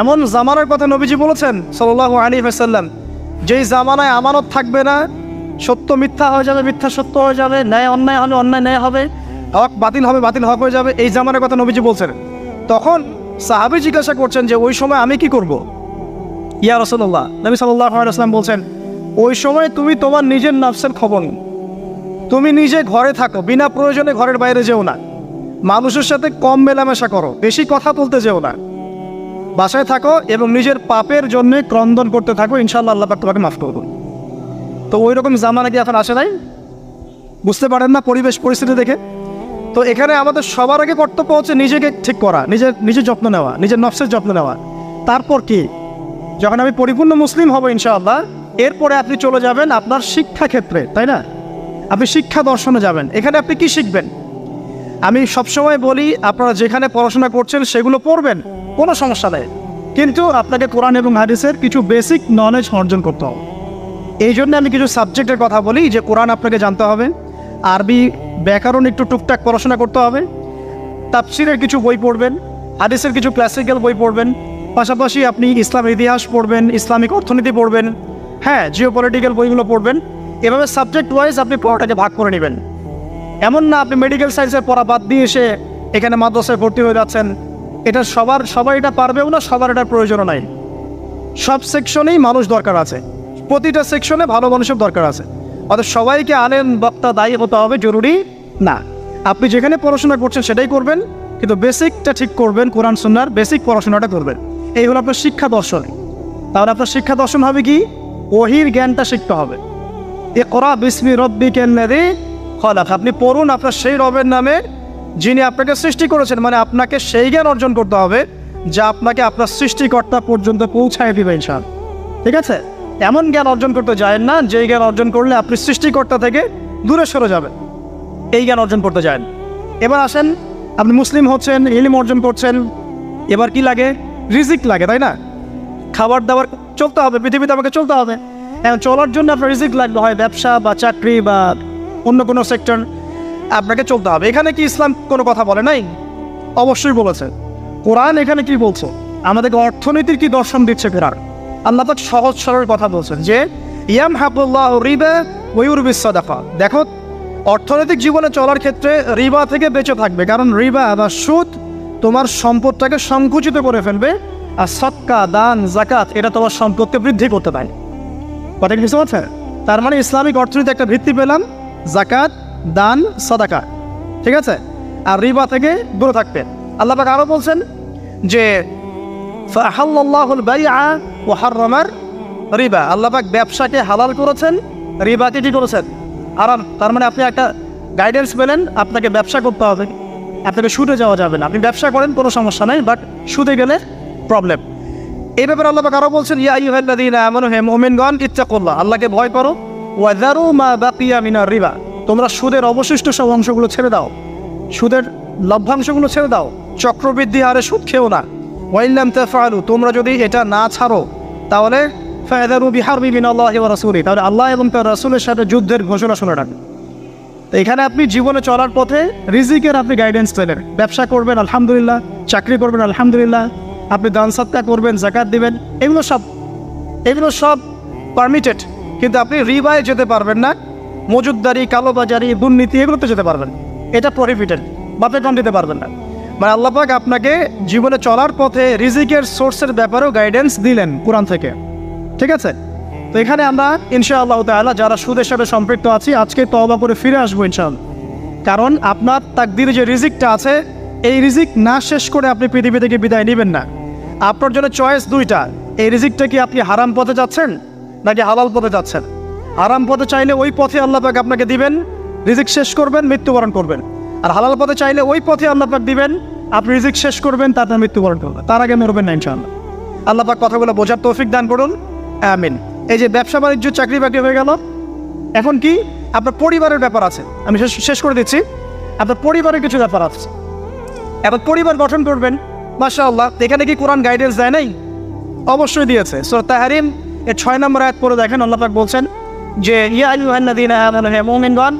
এমন জামানার কথা নবীজি বলেছেন সাল্লাল্লাহু আলাইহি ওয়াসাল্লাম, যেই জামানায় আমানত থাকবে না, সত্য মিথ্যা হয়ে যাবে, মিথ্যা সত্য হয়ে যাবে, ন্যায় অন্যায় হবে, অন্যায় ন্যায় হবে, হক বাতিল হবে, বাতিল হক হয়ে যাবে। এই জামানার কথা নবীজি বলছেন। তখন সাহাবী জিজ্ঞাসা করছেন যে ওই সময় আমি কি করব? ইয়া রাসূলুল্লাহ, নবী সাল্লাল্লাহু আলাইহি ওয়াসাল্লাম বলছেন, ওই সময় তুমি তোমার নিজের নফসের খবর নাও। তুমি নিজে ঘরে থাকো, বিনা প্রয়োজনে ঘরের বাইরে যেও না, মানুষের সাথে কম মেলামেশা করো, বেশি কথা বলতে যেও না, বাসায় থাকো এবং নিজের পাপের জন্য ক্রন্দন করতে থাকো, ইনশাআল্লাহ আল্লাহ পাক তোমাকে মাফ করবেন। তো ওই রকম জামানা কি এখন আসে নাই? বুঝতে পারেন না পরিবেশ পরিস্থিতি দেখে? তো এখানে আমাদের সবার আগে কর্তব্য হচ্ছে নিজেকে ঠিক করা, নিজের যত্ন নেওয়া, নিজের নফসের যত্ন নেওয়া। তারপর কি, যখন আমি পরিপূর্ণ মুসলিম হব ইনশাআল্লাহ, এরপরে আপনি চলে যাবেন আপনার শিক্ষা ক্ষেত্রে, তাই না? আপনি শিক্ষা দর্শনে যাবেন। এখানে আপনি কি শিখবেন? আমি সবসময় বলি, আপনারা যেখানে পড়াশোনা করছেন সেগুলো পড়বেন, কোনো সমস্যা নেই। কিন্তু আপনাকে কোরআন এবং হাদিসের কিছু বেসিক নলেজ অর্জন করতে হবে। এই জন্য আমি কিছু সাবজেক্টের কথা বলি, যে কোরআন আপনাকে জানতে হবে, আরবি ব্যাকরণ একটু টুকটাক পড়াশোনা করতে হবে, তাফসিরের কিছু বই পড়বেন, হাদিসের কিছু ক্লাসিক্যাল বই পড়বেন, পাশাপাশি আপনি ইসলামের ইতিহাস পড়বেন, ইসলামিক অর্থনীতি পড়বেন, হ্যাঁ জিওপলিটিক্যাল বইগুলো পড়বেন। এভাবে সাবজেক্ট ওয়াইজ আপনি পড়াটাকে ভাগ করে নেবেন। এমন না আপনি মেডিকেল সায়েন্সের পড়া বাদ দিয়ে এসে এখানে মাদ্রাসায় ভর্তি হয়ে যাচ্ছেন। এটা সবাই এটা পারবেও না, সবার এটার প্রয়োজনও নাই। সব সেকশনেই মানুষ দরকার আছে, প্রতিটা সেকশনে ভালো মানুষের দরকার আছে। অর্থাৎ সবাইকে আলেম বক্তা দায়ী হতে হবে জরুরি না। আপনি যেখানে পড়াশোনা করছেন সেটাই করবেন, কিন্তু বেসিকটা ঠিক করবেন, কোরআন সুন্নাহর বেসিক পড়াশোনাটা করবেন। এই হলো আপনার শিক্ষা দর্শন। তাহলে আপনার শিক্ষা দর্শন হবে কি? ওহির জ্ঞানটা শিখতে হবে। ইকরা বিসমি রব্বিকাল্লাযী খলাক, আপনি পড়ুন আপনার সেই রবের নামে যিনি আপনাকে সৃষ্টি করেছেন। মানে আপনাকে সেই জ্ঞান অর্জন করতে হবে যা আপনাকে আপনার সৃষ্টিকর্তা পর্যন্ত পৌঁছায় দিবে ইনশাআল্লাহ। ঠিক আছে? এমন জ্ঞান অর্জন করতে যায় না যেই জ্ঞান অর্জন করলে আপনি সৃষ্টিকর্তা থেকে দূরে সরে যাবেন, এই জ্ঞান অর্জন করতে যায়। এবার আসেন, আপনি মুসলিম হচ্ছেন, ইলম অর্জন করছেন, এবার কি লাগে? রিজিক লাগে, তাই না? খাবার দাবার চলতে হবে, পৃথিবীতে আমাকে চলতে হবে। এখন চলার জন্য আপনার রিজিক লাগবে, হয় ব্যবসা বা চাকরি বা অন্য কোনো সেক্টর, আপনাকে চলতে হবে। এখানে কি ইসলাম কোনো কথা বলে নাই? অবশ্যই বলেছে। কোরআন এখানে কি বলছে? আমাদেরকে অর্থনীতির কি দর্শন দিচ্ছে কোরআন? আল্লাহ পাক সহজ সরল কথা বলছেন যে ইয়ামহাকুল্লাহু রিবা ওয়া ইউরবিস সাদাকা। দেখো, অর্থনৈতিক জীবনে চলার ক্ষেত্রে রিবা থেকে বেঁচে থাকবে, কারণ রিবা বা সুদ তোমার সম্পদটাকে সংকুচিত করে ফেলবে, আর সদকা দান জাকাত এটা তোমার সম্পদকে বৃদ্ধি করতে পারে। কথা কি বুঝতে পারছেন? তার মানে ইসলামিক অর্থনীতি একটা ভিত্তি পেলাম, জাকাত দান সাদাকা, ঠিক আছে? আর রিবা থেকে দূরে থাকবে। আল্লাহ পাক আরও বলছেন যে ফাহাল্লাল্লাহুল বাইআ ওয়া হাররামার রিবা, আল্লাহ পাক ব্যবসাকে হালাল করেছেন, রিবাকে কি করেছেন? হারাম। তার মানে আপনি একটা গাইডেন্স পেলেন, আপনাকে ব্যবসা করতে হবে, আপনাকে সুদে যাওয়া যাবে না। আপনি ব্যবসা করেন কোনো সমস্যা নাই, বাট সুদে গেলে প্রবলেম। এই ব্যাপারে আল্লাহ পাক আরও বলছেন ইয়া আইয়ুহাল্লাযীনা আমানু হে মুমিনগণ ইত্তাকুল্লাহ, আল্লাহকে ভয় করো, ওয়া যারু মা বাকিয়া মিনার রিবা, তোমরা সুদের অবশিষ্ট সব অংশগুলো ছেড়ে দাও, সুদের লভ্যাংশগুলো ছেড়ে দাও, চক্রবৃদ্ধি হারে সুদ খেও না। ওয়াইল্লাম তাফআলু, তোমরা যদি এটা না ছাড়ো তাহলে ফাযারু বিহারবি মিনাল্লাহি ওয়া রাসূলিহি, তাহলে আল্লাহ এবং তার রাসূলের সাথে যুদ্ধের ঘোষণা শুনে রাখবেন। তো এখানে আপনি জীবনে চলার পথে রিজিকের আপনি গাইডেন্স পেলেন। ব্যবসা করবেন আলহামদুলিল্লাহ, চাকরি করবেন আলহামদুলিল্লাহ, আপনি দান সাদকা করবেন, যাকাত দিবেন, এগুলো সব পারমিটেড। কিন্তু আপনি রিবায় যেতে পারবেন না, মজুদদারি, কালোবাজারি, দুর্নীতি এগুলোতে যেতে পারবেন, এটা প্রহিবিটেড, বাপে কম দিতে পারবেন না। মানে আল্লাহ পাক আপনাকে জীবনে চলার পথে রিজিকের সোর্সের ব্যাপারেও গাইডেন্স দিলেন কোরআন থেকে। ঠিক আছে? তো এখানে আমরা ইনশাআল্লাহ তাআলা যারা সুদের সাথে সম্পৃক্ত আছি আজকে তওবা করে ফিরে আসবো ইনশাআল্লাহ। কারণ আপনার তাকদিরে যে রিজিকটা আছে, এই রিজিক না শেষ করে আপনি পৃথিবী থেকে বিদায় নেবেন না। আপনার জন্য চয়েস দুইটা, এই রিজিকটা কি আপনি হারাম পথে যাচ্ছেন নাকি হালাল পথে যাচ্ছেন? হারাম পথে চাইলে ওই পথে আল্লাহ পাক আপনাকে দিবেন, রিজিক শেষ করবেন, মৃত্যুবরণ করবেন। আর হালাল পথে চাইলে ওই পথে আল্লাহ পাক দিবেন, আপনি রিজিক শেষ করবেন, তারপর মৃত্যুবরণ করবেন, তার আগে মরবেন না ইনশাআল্লাহ। আল্লাহ পাক কথাগুলো বোঝার তৌফিক দান করুন, আমিন। এই যে ব্যবসা বাণিজ্য চাকরি বাকরি হয়ে গেল, এখন কি আপনার পরিবারের ব্যাপার আছে। আমি শেষ করে দিচ্ছি, আপনার পরিবারের কিছু ব্যাপার আছে। এখন পরিবার গঠন করবেন, মাশাআল্লাহ, এখানে কি কোরআন গাইডেন্স দেয় নাই? অবশ্যই দিয়েছে। সূরা তাহরিম এর 6 নম্বর আয়াত পড়ে দেখেন, আল্লাহ পাক বলছেন যে ইয়া আইয়ুহাল্লাযীনা আমানু হে মুমিনগণ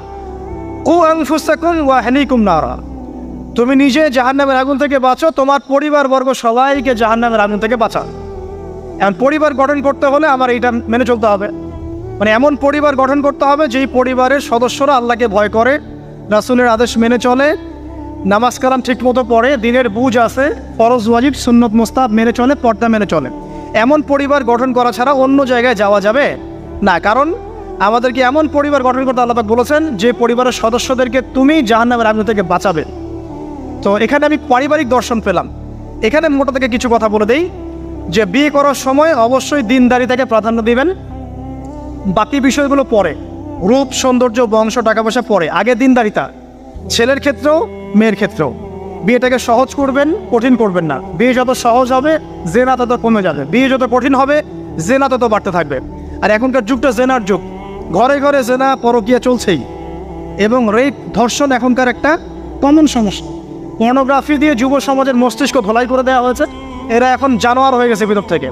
কু আনফুসাকুম ওয়া আহলিকুম নারা, তুমি নিজে জাহান্নামের আগুন থেকে বাঁচো, তোমার পরিবারবর্গ সবাইকে জাহান্নামের আগুন থেকে বাঁচাও। এখন পরিবার গঠন করতে হলে আমার এইটা মেনে চলতে হবে, মানে এমন পরিবার গঠন করতে হবে যেই পরিবারের সদস্যরা আল্লাহকে ভয় করে, রাসূলের আদেশ মেনে চলে, নামাজ কালাম ঠিক মতো পড়ে, দিনের বুঝ আছে, ফরজ ওয়াজিব সুন্নত মুস্তাহাব মেনে চলে, পর্দা মেনে চলে। এমন পরিবার গঠন করা ছাড়া অন্য জায়গায় যাওয়া যাবে না। কারণ আমাদেরকে এমন পরিবার গঠন করতে আল্লাহ পাক বলেছেন যে পরিবারের সদস্যদেরকে তুমি জাহান্নামের আগুন থেকে বাঁচাবে। তো এখানে আমি পারিবারিক দর্শন পেলাম। এখানে মোটা থেকে কিছু কথা বলে দেই যে বিয়ে করার সময় অবশ্যই দিনদারিতাকে প্রাধান্য দিবেন, বাকি বিষয়গুলো পরে, রূপ সৌন্দর্য বংশ টাকা পয়সা পরে, আগে দিনদারিতা। ছেলের ক্ষেত্রেও মেয়ের ক্ষেত্রেও বিয়েটাকে সহজ করবেন, কঠিন করবেন না। বিয়ে যত সহজ হবে জেনা তত কমে যাবে, বিয়ে যত কঠিন হবে জেনা তত বাড়তে থাকবে। আর এখনকার যুগটা জেনার যুগ, ঘরে ঘরে জেনা পরকীয়া চলছেই, এবং রেপ ধর্ষণ এখনকার একটা কমন সমস্যা। পর্নোগ্রাফি দিয়ে যুব সমাজের মস্তিষ্ক ধোলাই করে দেওয়া হয়েছে, এরা এখন জানোয়ার হয়ে গেছে ভিতর থেকে,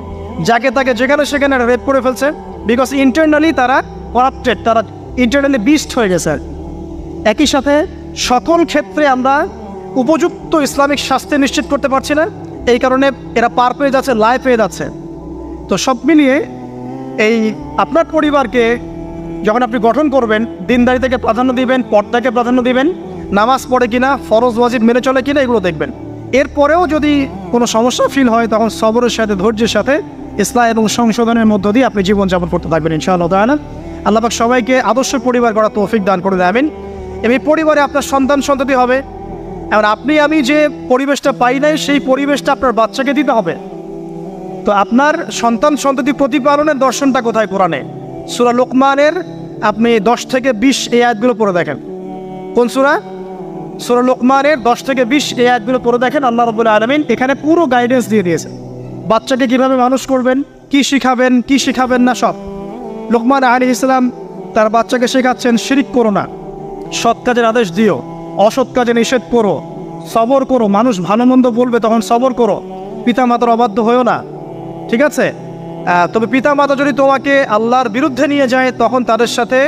যাকে তাকে যেখানে সেখানে রেপ করে ফেলছে, বিকজ ইন্টারনালি তারা করাপ্টেড, তারা ইন্টারনালি বিস্ট হয়ে গেছে। একই সাথে সকল ক্ষেত্রে আমরা উপযুক্ত ইসলামিক শাস্তি নিশ্চিত করতে পারছি না, এই কারণে এরা পার পেয়ে যাচ্ছে, লাইফ পেয়ে যাচ্ছে। তো সব মিলিয়ে এই আপনার পরিবারকে যখন আপনি গঠন করবেন, দিনদারিতাকে প্রাধান্য দিবেন, পর্দাকে প্রাধান্য দিবেন, নামাজ পড়ে কিনা, ফরজ ওয়াজিব মেনে চলে কিনা, এগুলো দেখবেন। এরপরেও যদি কোনো সমস্যা ফিল হয় তখন সবরের সাথে, ধৈর্যের সাথে, ইসলাম এবং সংশোধনের মধ্য দিয়ে আপনি জীবনযাপন করতে থাকবেন ইনশাআল্লাহ তাআলা। আল্লাহ পাক সবাইকে আদর্শ পরিবার গড়ার তৌফিক দান করে দেবেন। এবং এই পরিবারে আপনার সন্তান সন্ততি হবে, এবং আপনি আমি যে পরিবেশটা পাই নাই সেই পরিবেশটা আপনার বাচ্চাকে দিতে হবে। তো আপনার সন্তান সন্ততি প্রতিপালনের দর্শনটা কোথায়? কোরআনে সূরা লোকমানের আপনি 10 থেকে 20 এই আয়াতগুলো পড়ে দেখেন। কোন সূরা? সূরা লোকমানের 10 থেকে 20 এই আয়াতগুলো পড়ে দেখেন। আল্লাহ রাব্বুল আলামিন এখানে পুরো গাইডেন্স দিয়ে দিয়েছে, বাচ্চাকে কীভাবে মানুষ করবেন, কি শিখাবেন, কি শিখাবেন না সব। লোকমান আলাইহিস সালাম তার বাচ্চাকে শেখাচ্ছেন, শিরিক করো না, সৎ কাজের আদেশ দিও, অসৎ কাজে নিষেধ করো, সবর করো, মানুষ ভালো মন্দ বলবে তখন সবর করো, পিতা মাতার অবাধ্য হয়েও না, ঠিক আছে? তবে পিতা মাতা যদি তোমাকে আল্লাহর বিরুদ্ধে নিয়ে যায় তখন তাদের সাথে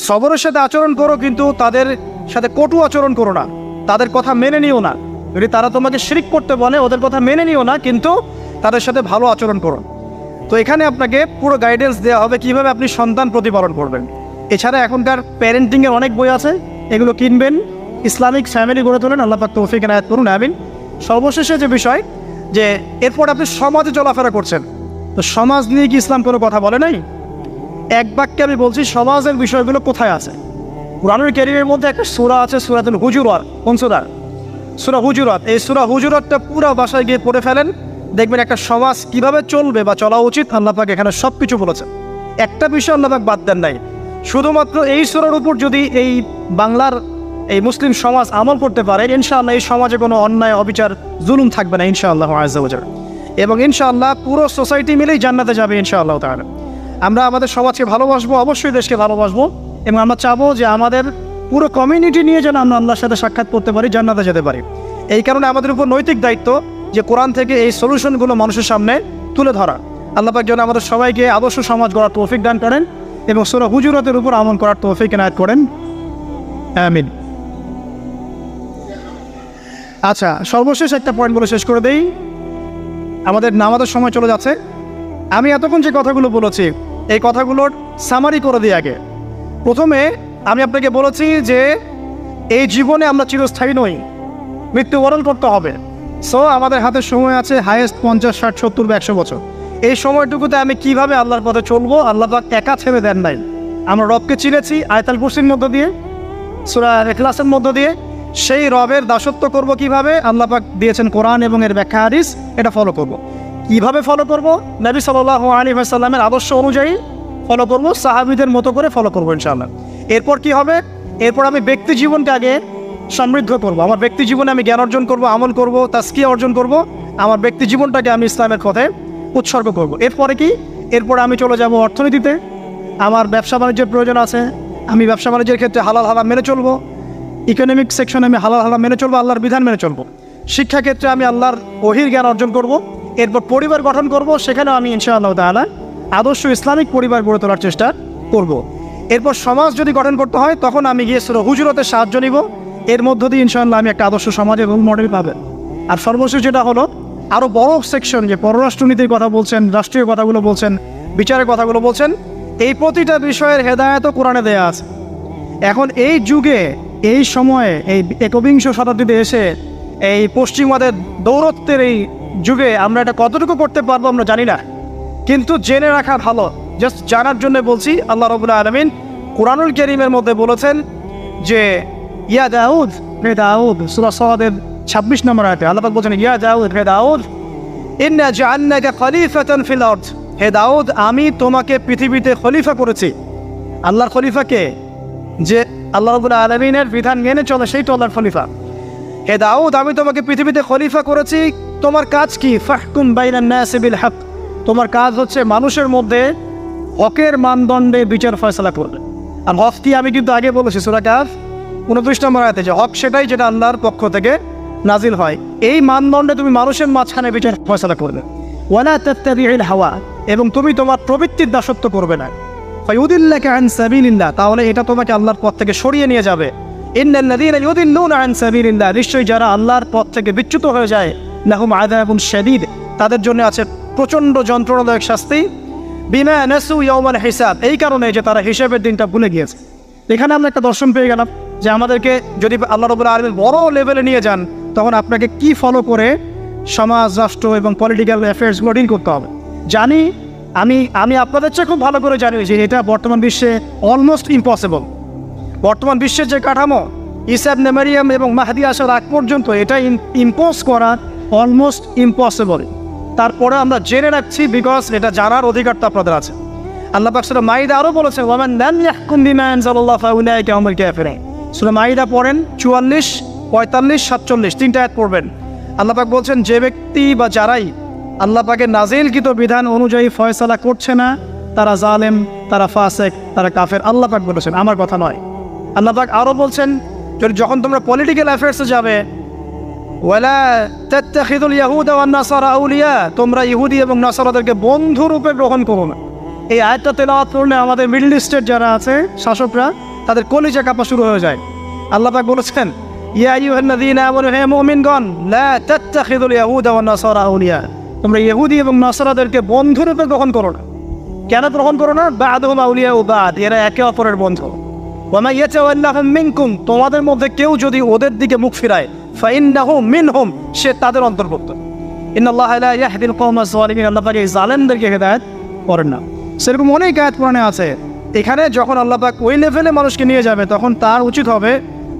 সবরের সাথে আচরণ করো, কিন্তু তাদের সাথে কটু আচরণ করো না, তাদের কথা মেনে নিও না। যদি তারা তোমাকে শিরিক করতে বলে ওদের কথা মেনে নিও না, কিন্তু তাদের সাথে ভালো আচরণ করো। তো এখানে আপনাকে পুরো গাইডেন্স দেওয়া হবে কীভাবে আপনি সন্তান প্রতিপালন করবেন। এছাড়া এখনকার প্যারেন্টিংয়ের অনেক বই আছে, এগুলো কিনবেন, ইসলামিক ফ্যামিলি গড়ে তোলেন। আল্লাহ পাক তৌফিক এনায়েত করুন, আমিন। সর্বশেষে যে বিষয়, যে এরপর আপনি সমাজে চলাফেরা করছেন, তো সমাজ নিয়ে কি ইসলাম কোনো কথা বলে নাই? এক বাক্যে আমি বলছি সমাজের বিষয়গুলো কোথায় আছে। কুরআনুল কারীমের মধ্যে একটা সূরা আছে, সূরাতুল হুজুরাত। কোন সূরা? সূরা হুজুরাত। এই সূরা হুজুরাতটা পুরো বাসায় গিয়ে পড়ে ফেলেন, দেখবেন একটা সমাজ কিভাবে চলবে বা চলা উচিত আল্লাহ পাক এখানে সব কিছু বলেছেন। একটা বিষয় আল্লাহ পাক বাদ দেন নাই। শুধুমাত্র এই সূরার উপর যদি এই বাংলার এই মুসলিম সমাজ আমল করতে পারে, ইনশাআল্লাহ এই সমাজে কোনো অন্যায়, অবিচার, জুলুম থাকবে না ইনশাআল্লাহ আযজা ওয়া জাল। এবং ইনশাআল্লাহ পুরো সোসাইটি মিলেই জান্নাতে যাবে ইনশাআল্লাহ তাআলা। আমরা আমাদের সমাজকে ভালোবাসবো, অবশ্যই দেশকে ভালোবাসবো, এবং আমরা চাবো যে আমাদের পুরো কমিউনিটি নিয়ে যেন আমরা আল্লাহর সাথে সাক্ষাৎ করতে পারি, জান্নাতে যেতে পারি। এই কারণে আমাদের উপর নৈতিক দায়িত্ব যে কোরআন থেকে এই সলিউশনগুলো মানুষের সামনে তুলে ধরা। আল্লাহ পাক যেন আমাদের সবাইকে আদর্শ সমাজ গড়ার তৌফিক দান করেন এবং সূরা হুজুরাতের উপর আমল করার তৌফিক এনায়েত করেন, আমিন। আচ্ছা, সর্বশেষ একটা পয়েন্ট বলে শেষ করে দেই, আমাদের নামাজের সময় চলে যাচ্ছে। আমি এতক্ষণ যে কথাগুলো বলেছি এই কথাগুলোর সামারি করে দিই আগে। প্রথমে আমি আপনাকে বলেছি যে এই জীবনে আমরা চিরস্থায়ী নই, মৃত্যুবরণ করতে হবে। সো আমাদের হাতে সময় আছে হাইয়েস্ট 50, 60, 70 বা 100 বছর। এই সময়টুকুতে আমি কিভাবে আল্লাহর পথে চলবো, আল্লাহ পাক একা ছেড়ে দেন নাই। আমরা রবকে চিনেছি আয়াতুল কুরসির মধ্য দিয়ে, সূরা ইখলাসের মধ্য দিয়ে। সেই রবের দাসত্ব করব কিভাবে, আল্লাহ পাক দিয়েছেন কোরআন এবং এর ব্যাখ্যা হাদিস, এটা ফলো করব। কিভাবে ফলো করব? নবী সাল্লাল্লাহু আলাইহি ওয়াসাল্লামের আদর্শ অনুযায়ী ফলো করব, সাহাবীদের মতো করে ফলো করব ইনশাআল্লাহ। এরপর কি হবে? এরপর আমি ব্যক্তি জীবনকে আগে সমৃদ্ধ করব। আমার ব্যক্তি জীবনে আমি জ্ঞান অর্জন করব, আমল করব, তাজকিয়া অর্জন করব, আমার ব্যক্তি জীবনটাকে আমি ইসলামের পথে উৎসর্গ করব। এরপরে কি? এরপরে আমি চলে যাব অর্থনীতিতে। আমার ব্যবসা বাণিজ্যের প্রয়োজন আছে, আমি ব্যবসা বাণিজ্যের ক্ষেত্রে হালাল হারাম মেনে চলবো। ইকোনমিক সেকশনে আমি হালাল হারাম মেনে চলবো, আল্লাহর বিধান মেনে চলবো। শিক্ষাক্ষেত্রে আমি আল্লাহর ওহীর জ্ঞান অর্জন করব। এরপর পরিবার গঠন করব, সেখানেও আমি ইনশাআল্লাহ তাআলা আদর্শ ইসলামিক পরিবার গড়ে তোলার চেষ্টা করব। এরপর সমাজ যদি গঠন করতে হয় তখন আমি গিয়ে সূরা হুজুরাতের সাহায্য নিব। এর মধ্য দিয়ে ইনশাআল্লাহ আমি একটা আদর্শ সমাজের রোল মডেল পাবেন। আর সর্বশেষ যেটা হলো, আরও বড় সেকশন, যে পররাষ্ট্রনীতির কথা বলছেন, রাষ্ট্রীয় কথাগুলো বলছেন, বিচারের কথাগুলো বলছেন, এই প্রতিটা বিষয়ের হেদায়েতও কোরআনে দেয়া আছে। এখন এই যুগে, এই সময়ে, এই 21 শতাব্দীতে এসে এই পশ্চিমাদের দৌরত্বের এই যুগে আমরা এটা কতটুকু করতে পারবো আমরা জানি না, কিন্তু জেনে রাখা ভালো। জাস্ট জানার জন্য বলছি, আল্লাহ রাব্বুল আলামিন কুরআনুল কারীমের মধ্যে বলেছেন যে ইয়া দাউদ, হে দাউদ, সূরা সাদের 26 নম্বর আয়াতে আল্লাহ পাক বলেন, ইয়া দাউদ, হে দাউদ, ইন্না জাআলনাকা খলিফাতান ফিল আরদ, হে দাউদ আমি তোমাকে পৃথিবীতে খলিফা করেছি। আল্লাহর খলিফাকে, যে আল্লাহ রাব্বুল আলামিনের বিধান মেনে চলে, সেই তো আল্লাহর খলিফা। হে দাউদ আমি তোমাকে পৃথিবীতে খলিফা করেছি, তোমার কাজ কি? ফাহকুম বাইনান নাসি বিল হক, তোমার কাজ হচ্ছে মানুষের মধ্যে হকের মানদণ্ডে বিচার ফয়সালা করবে। আর হক কি আমি কিন্তু আগে বলেছি সূরা কাহফ 29 নম্বর আয়াতে, যে হক সেটাই যেটা আল্লাহর পক্ষ থেকে নাজিল হয়। এই মানদণ্ডে তুমি মানুষের মাঝখানে বিচার ফয়সালা করবে। ওয়ালা তাত্তাবিউল হাওয়া, এবং তুমি তোমার প্রবৃত্তির দাসত্ব করবে না। ফায়ুদিল্লাকা আন সাবিলিল্লাহ, তাহলে এটা তোমাকে আল্লাহর পথ থেকে সরিয়ে নিয়ে যাবে। ইন্নাল্লাযীনা ইউদিল্লুনা আন সাবিলিল্লাহ, নিশ্চয়ই যারা আল্লাহর পথ থেকে বিচ্যুত হয়ে যায়, লাহুম আযাবুন শাদীদ, তাদের জন্য আছে প্রচণ্ড যন্ত্রণাদায়ক শাস্তি। বিমা নাসু ইয়াউমাল হিসাব, এই কারণে যে তারা হিসাবের দিনটা ভুলে গিয়েছে। এখানে আমরা একটা দর্শন পেয়ে গেলাম যে আমাদেরকে যদি আল্লাহ রাব্বুল আলামিন বড় লেভেলে নিয়ে যান, তখন আপনাকে কি ফলো করে সমাজ, রাষ্ট্র এবং পলিটিক্যাল অ্যাফেয়ার্সগুলো ডিল করতে হবে। জানি আমি আপনাদের চেয়ে খুব ভালো করে জানি যে এটা বর্তমান বিশ্বে অলমোস্ট ইম্পসিবল। বর্তমান বিশ্বের যে কাঠামো, ঈসা ইবনে মারইয়াম এবং মাহদী আসার আগ পর্যন্ত এটা ইম্পোজ করা অলমোস্ট ইম্পসিবল। তারপরে আমরা জেনে রাখছি, বিকজ এটা জানার অধিকার তো আপনাদের আছে। আল্লাহ পাক সূরা মাইদা আরও বলেছেন, ওয়ামান লাম ইয়াহকুম বিমা আনজালাল্লাহু ফাউলাইকা হুমুল কাফিরুন। সূরা মাইদা পড়েন 44, 45, 47 তিনটা আয়াত পড়বেন। আল্লাহ পাক বলছেন, যে ব্যক্তি বা যারাই আল্লাহ পাকের নাজিলকৃত বিধান অনুযায়ী ফয়সালা করছে না, তারা জালেম, তারা ফাসেক, তারা কাফের। আল্লাহ পাক বলেছেন, আমার কথা নয়। আল্লাহ পাক আরও বলছেন, যখন তোমরা পলিটিক্যাল অ্যাফেয়ার্সে যাবে, ওয়ালা তাত্তাখিযুল ইয়াহুদা ওয়ান নাসারা আউলিয়া, তোমরা ইহুদি এবং নাসারাদেরকে বন্ধু রূপে গ্রহণ করো না। এই আয়াতটা তেলাওয়াত করলে আমাদের মিডল ইস্টের যারা আছে শাসকরা, তাদের কলিজা কাঁপা শুরু হয়ে যায়। আল্লাহ পাক বলেছেন, ইয়া আইয়ুহাল্লাযীনা আমানু, হে মুমিনগণ, লা তাত্তাখিযুল ইয়াহুদা ওয়ান নাসারা আউলিয়া, তোমরা ইহুদি এবং নাসারাদেরকে বন্ধু রূপে গ্রহণ করো না। কেন গ্রহণ করো না? বা'দুহুম আউলিয়াউ বা'দ, এরা একে অপরের বন্ধু। ওয়া মান ইয়াতাওয়াল্লাহুম মিনকুম, তোমাদের মধ্যে কেউ যদি ওদের দিকে মুখ ফিরায়, ফাইন্নাহু মিনহুম, সে তাদের অন্তর্ভুক্ত। ইন্নাল্লাহা লা ইয়াহদিল কওমাজ যালিমিন, আল্লাহ পাক এই জালেমদেরকে হেদায়েত করেন না। সেরকম অনেক আয়াত কোরআনে আছে। এখানে যখন আল্লাহ পাক ওই লেভেলে মানুষকে নিয়ে যাবে, তখন তার উচিত হবে,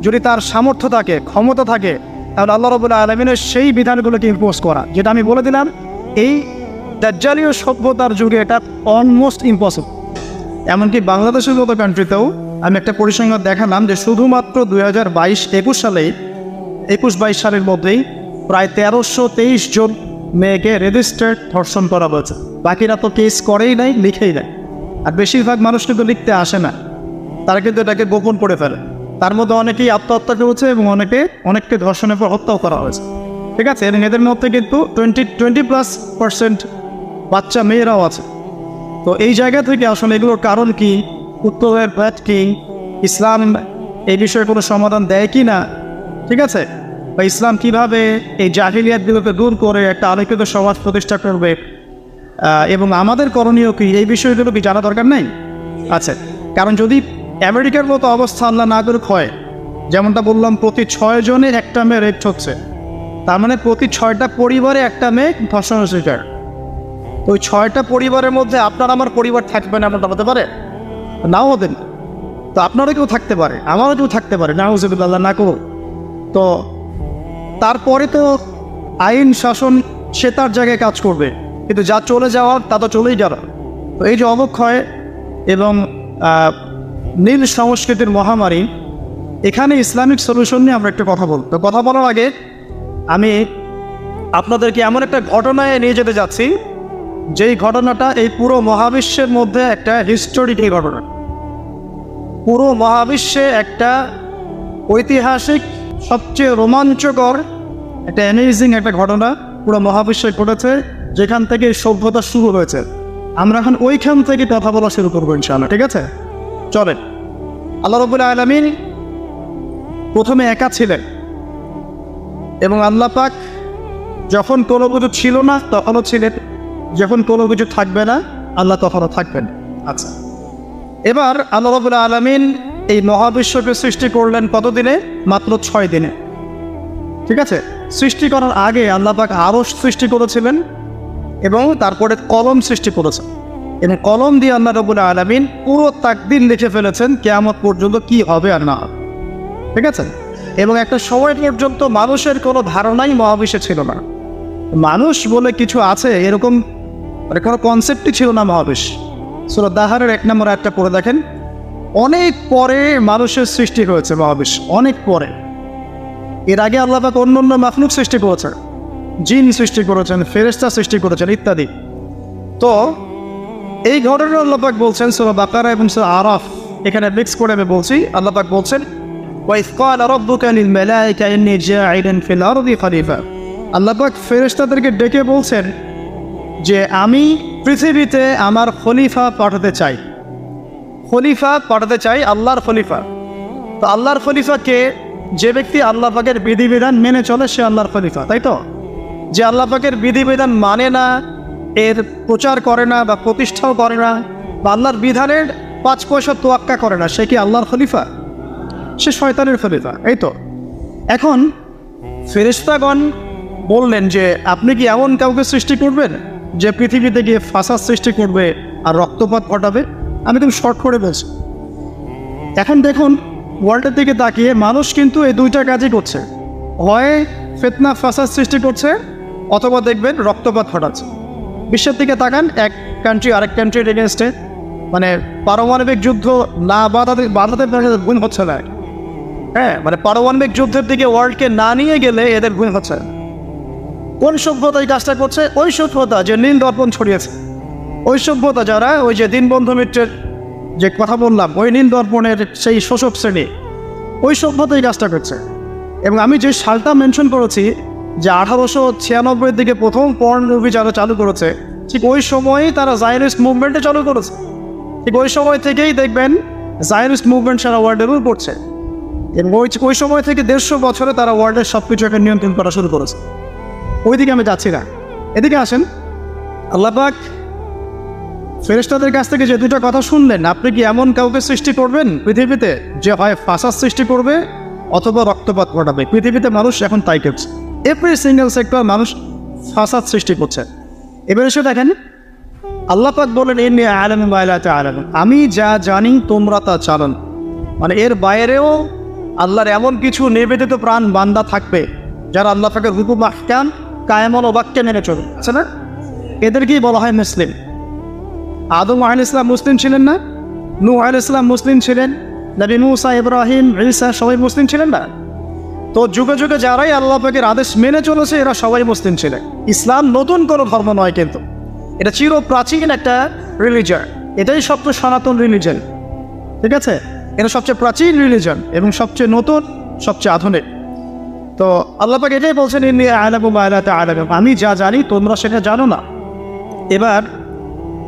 যদি তার সামর্থ্য থাকে, ক্ষমতা থাকে, তাহলে আল্লাহ রাব্বুল আলামিনের সেই বিধানগুলোকে ইম্পোজ করা। যেটা আমি বলে দিলাম, এই দাজ্জালীয় সভ্যতার যুগে এটা অলমোস্ট ইম্পসিবল। এমনকি বাংলাদেশের মতো কান্ট্রিতেও আমি একটা পরিসংখ্যান দেখালাম যে শুধুমাত্র 2021 সালের মধ্যেই প্রায় 1323 জন মেয়েকে রেজিস্টার্ড ধর্ষণ করা হয়েছে। বাকিরা তো কেস করেই নাই, লিখেই নাই। আর বেশিরভাগ মানুষ কিন্তু লিখতে আসে না, তারা কিন্তু এটাকে গোপন করে ফেলে। তার মধ্যে অনেকেই আত্মহত্যা করেছে এবং অনেককে ধর্ষণের পর হত্যাও করা হয়েছে। ঠিক আছে, এবং এদের মধ্যে কিন্তু 20+ বাচ্চা মেয়েরাও আছে। তো এই জায়গা থেকে আসলে এগুলোর কারণ কি, উত্তরের ব্যাট কি, ইসলাম এই বিষয়ে কোনো সমাধান দেয় কি না, ঠিক আছে, বা ইসলাম কিভাবে এই জাহিলিয়াতগুলোকে দূর করে একটা আলোকিত সমাজ প্রতিষ্ঠা করবে, এবং আমাদের করণীয় কি, এই বিষয়গুলো কি জানা দরকার নেই? আচ্ছা, কারণ যদি আমেরিকার মতো অবস্থা আল্লাহ না করুক হয়, যেমনটা বললাম, প্রতি 6 জনে একটা মেয়ে রেপ হচ্ছে, তার মানে প্রতি 6টা পরিবারে একটা মেয়ে ধর্ষণের শিকার। ওই 6টা পরিবারের মধ্যে আপনার আমার পরিবার থাকবে না, এমনটা হতে পারে? নাও হতেন। তো আপনারও কেউ থাকতে পারে, আমারও কেউ থাকতে পারে, নাউযুবিল্লাহ, না করুন। তো তারপরে তো আইন শাসন সে তার জায়গায় কাজ করবে, কিন্তু যা চলে যাওয়ার তা তো চলেই গেল। তো এই যে অবক্ষয় এবং নীল সংস্কৃতির মহামারী, এখানে ইসলামিক সলিউশন নিয়ে আমরা একটা কথা বলব। তো কথা বলার আগে আমি আপনাদেরকে এমন একটা ঘটনায় নিয়ে যেতে যাচ্ছি, যেই ঘটনাটা এই পুরো মহাবিশ্বের মধ্যে একটা হিস্টোরিক ঘটনা। পুরো মহাবিশ্বে একটা ঐতিহাসিক, সবচেয়ে রোমাঞ্চকর, একটা অ্যামেজিং একটা ঘটনা পুরো মহাবিশ্বে ঘটেছে, যেখান থেকে সভ্যতা শুরু হয়েছে। আমরা এখন ওইখান থেকে কথা বলা শুরু করবো ইনশাআল্লাহ, ঠিক আছে? চলেন। আল্লাহ রাব্বুল আলামিন প্রথমে একা ছিলেন, এবং আল্লাহ পাক যখন কোনো কিছু ছিল না তখনও ছিলেন, যখন কোনো কিছু থাকবে না আল্লাহ তখনও থাকবেন। আচ্ছা, এবার আল্লাহ রাব্বুল আলামিন এই মহাবিশ্বকে সৃষ্টি করলেন কত দিনে? মাত্র 6 দিনে। ঠিক আছে, সৃষ্টি করার আগে আল্লাহ পাক আরশ সৃষ্টি করেছিলেন, এবং তারপরে কলম সৃষ্টি করেছেন, এবং কলম দিয়ে আল্লাহ রাব্বুল আলামিন পুরো তাকদীর লিখে ফেলেছেন কিয়ামত পর্যন্ত কি হবে আর না হবে। ঠিক আছে, এবং একটা সময় পর্যন্ত মানুষের কোনো ধারণাই মহাবিশ্বে ছিল না। মানুষ বলে কিছু আছে এরকম কোনো কনসেপ্টই ছিল না মহাবিশ্ব। সূরা দাহারের 1 নম্বর আয়াতটা পড়ে দেখেন। অনেক পরে মানুষের সৃষ্টি হয়েছে মহাবিশ্ব, অনেক পরে। এর আগে আল্লাহ পাক অন্য মাখলুক সৃষ্টি করেছেন, জিন সৃষ্টি করেছেন, ফেরেশতা সৃষ্টি করেছেন ইত্যাদি। তো এই ঘটনা আল্লাহ পাক বলছেন সূরা বাকারা এবং সূরা আরাফ, এখানে মিক্স করে আমি বলছি। আল্লাহ পাক বলছেন, ওয়াইজ ক্বালা রাব্বুকা লিল মালাইকা ইন্নী জাইলুন ফিল আরদি খলিফা। আল্লাহ পাক ফেরেশতাদেরকে ডেকে বলছেন যে আমি পৃথিবীতে আমার খলিফা পাঠাতে চাই। খলিফা পাঠাতে চাই, আল্লাহর খলিফা। তো আল্লাহর খলিফাকে, যে ব্যক্তি আল্লাহ পাকের বিধিবিধান মেনে চলে সে আল্লাহর খলিফা, তাই তো? যে আল্লাহ পাকের বিধিবিধান মানে না, এর প্রচার করে না বা প্রতিষ্ঠাও করে না, বা আল্লাহর বিধানের 5 পয়সা তোয়াক্কা করে না, সে কি আল্লাহর খলিফা? সে শয়তানের খলিফা, এই তো। এখন ফেরেশতাগণ বললেন যে আপনি কি এমন কাউকে সৃষ্টি করবেন যে পৃথিবীতে গিয়ে ফাসাদ সৃষ্টি করবে আর রক্তপাত ঘটাবে? আমি তুমি শর্ট করে বলছি। এখন দেখুন, ওয়ার্ল্ডের দিকে তাকিয়ে মানুষ কিন্তু এই দুইটা কাজই করছে, হয় ফিতনা ফাসাদ সৃষ্টি করছে অথবা দেখবেন রক্তপাত ঘটাচ্ছে। বিশ্বের দিকে তাকান, এক কান্ট্রি আরেক কান্ট্রির এগেনস্টে, মানে পারমাণবিক যুদ্ধ না বাধাতে গুণ হচ্ছে না। হ্যাঁ, মানে পারমাণবিক যুদ্ধের দিকে ওয়ার্ল্ডকে না নিয়ে গেলে এদের গুণ হচ্ছে না। কোন সভ্যতা এই কাজটা করছে? ওই সভ্যতা যে নীল দর্পণ ছড়িয়েছে, ওই সভ্যতা যারা ওই যে দীনবন্ধু মিত্রের যে কথা বললাম, ওই নীল দর্পণের সেই শোষক শ্রেণী, ওই সভ্যতা এই কাজটা করছে। এবং আমি যে সালটা মেনশন করেছি যে 1896 দিকে প্রথম পর্ন মুভি যারা চালু করেছে, ঠিক ওই সময়ই তারা জায়নিস্ট মুভমেন্টে চালু করেছে। ঠিক ওই সময় থেকেই দেখবেন জায়নিস্ট মুভমেন্ট সারা ওয়ার্ল্ডের উপর পড়ছে। এবং ওই সময় থেকে 150 বছরে তারা ওয়ার্ল্ডের সব কিছুকে নিয়ন্ত্রণ করা শুরু করেছে। ওইদিকে আমি যাচ্ছি না, এদিকে আসেন। আল্লাহ পাক ফেরেশতাদের কাছ থেকে যে দুটো কথা শুনলেন, আপনি কি এমন কাউকে সৃষ্টি করবেন পৃথিবীতে যে হয় ফাসাদ সৃষ্টি করবে অথবা রক্তপাত ঘটাবে? পৃথিবীতে মানুষ এখন তাই করছে, এভরি সিঙ্গেল সেক্টর মানুষ ফাসাদ সৃষ্টি করছে। এবার এসে দেখেন, আল্লাহ পাক বলেন ইন্নী আ'লামু মা লা তা'লামুন, আমি যা জানি তোমরা তা জানো না। মানে এর বাইরেও আল্লাহর এমন কিছু নিবেদিত প্রাণ বান্দা থাকবে যারা আল্লাহ পাকের হুকুম আহকাম কায়েমন বাক্যে মেনে চলবে, আছে না? এদেরকেই বলা হয় মুসলিম। আদম আলাইহিস সালাম মুসলিম ছিলেন না? নূহ আলাইহিস সালাম মুসলিম ছিলেন, নবী মুসা, ইব্রাহিম, ঈসা সবাই মুসলিম ছিলেন না? তো যুগে যুগে যারাই আল্লাহ পাকের আদেশ মেনে চলেছে এরা সবাই মুসলিম ছিলেন। ইসলাম নতুন কোনো ধর্ম নয়, কিন্তু এটা চির প্রাচীন একটা রিলিজন। এটাই সবচেয়ে সনাতন রিলিজন, ঠিক আছে? এটা সবচেয়ে প্রাচীন রিলিজন এবং সবচেয়ে নতুন, সবচেয়ে আধুনিক। তো আল্লাহ পাক এটাই বলছেন ইন্নী আ'লামু মা লা তা'লামুন, আমি যা জানি তোমরা সেটা জানো না। এবার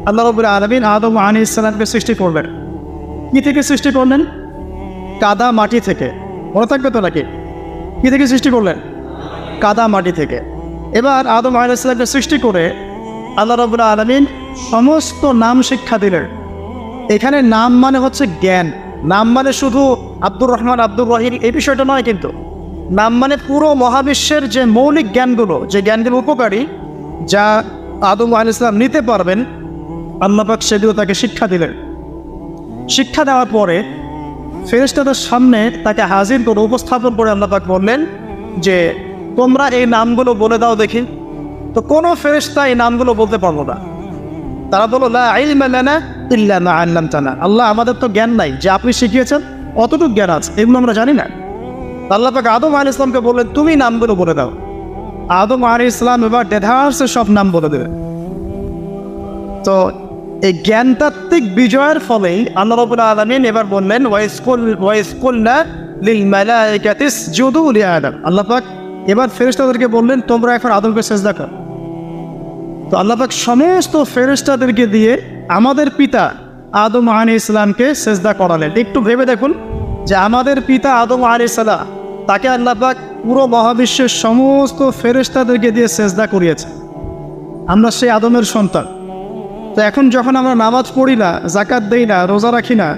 আল্লাহ রাব্বুল আলামিন আদম আলাইহিস সালামকে সৃষ্টি করলেন। কি থেকে সৃষ্টি করলেন? কাদা মাটি থেকে। মনে থাকবে তো নাকি? কি থেকে সৃষ্টি করলেন? কাদা মাটি থেকে। এবার আদম আলাইহিস সালামকে সৃষ্টি করে আল্লাহ রাব্বুল আলামিন সমস্ত নাম শিক্ষা দিলেন। এখানে নাম মানে হচ্ছে জ্ঞান, নাম মানে শুধু আব্দুর রহমান, আব্দুর রহিম এই বিষয়টা নয়, কিন্তু নাম মানে পুরো মহাবিশ্বের যে মৌলিক জ্ঞানগুলো, যে জ্ঞানগুলো উপকারী, যা আদম আলাইহিস সালাম নিতে পারবেন, আল্লাহ পাক সেগুলো তাকে শিক্ষা দিলেন। শিক্ষা দেওয়ার পরে ফেরেশতাদের সামনে তাকে হাজির করে উপস্থাপন করে আল্লাহ পাক বললেন যে তোমরা এই নামগুলো বলে দাও দেখি। তো কোনো ফেরেশতা এই নামগুলো বলতে পারলো না। তারা বলল লা ইলমা লানা ইল্লা মা আল্লামতানা, আল্লাহ আমাদের তো জ্ঞান নাই, যে আপনি শিখিয়েছেন অতটুকু জ্ঞান আছে, এগুলো আমরা জানি না। আল্লাহ পাক আদম আলাইহিস সালামকে বললেন তুমি নামগুলো বলে দাও। আদম আলাইহিস সালাম এবার ডেধার্সে সব নাম বলে দেবে। তো এই জ্ঞানতাত্ত্বিক বিজয়ের ফলেই আল্লাহ রাব্বুল আলামিন এবার বললেন ওয়াইজ কুলনা লিল মালাইকাতি ইসজুদু লিআদম। আল্লাহ পাক এবার ফেরেশতাদেরকে বললেন তোমরা এখন আদমকে সিজদা করো। তো আল্লাহ পাক সমস্ত ফেরেশতাদেরকে দিয়ে আমাদের পিতা আদম আলাইহিস সালামকে সিজদা করালেন। একটু ভেবে দেখুন যে আমাদের পিতা আদম আলাইহিস সালাম, তাকে আল্লাহ পাক পুরো মহাবিশ্বের সমস্ত ফেরেশতাদেরকে দিয়ে সিজদা করিয়েছে। আমরা সেই আদমের সন্তান। তো এখন যখন আমরা নামাজ পড়ি না, যাকাত দেই না, রোজা রাখি না,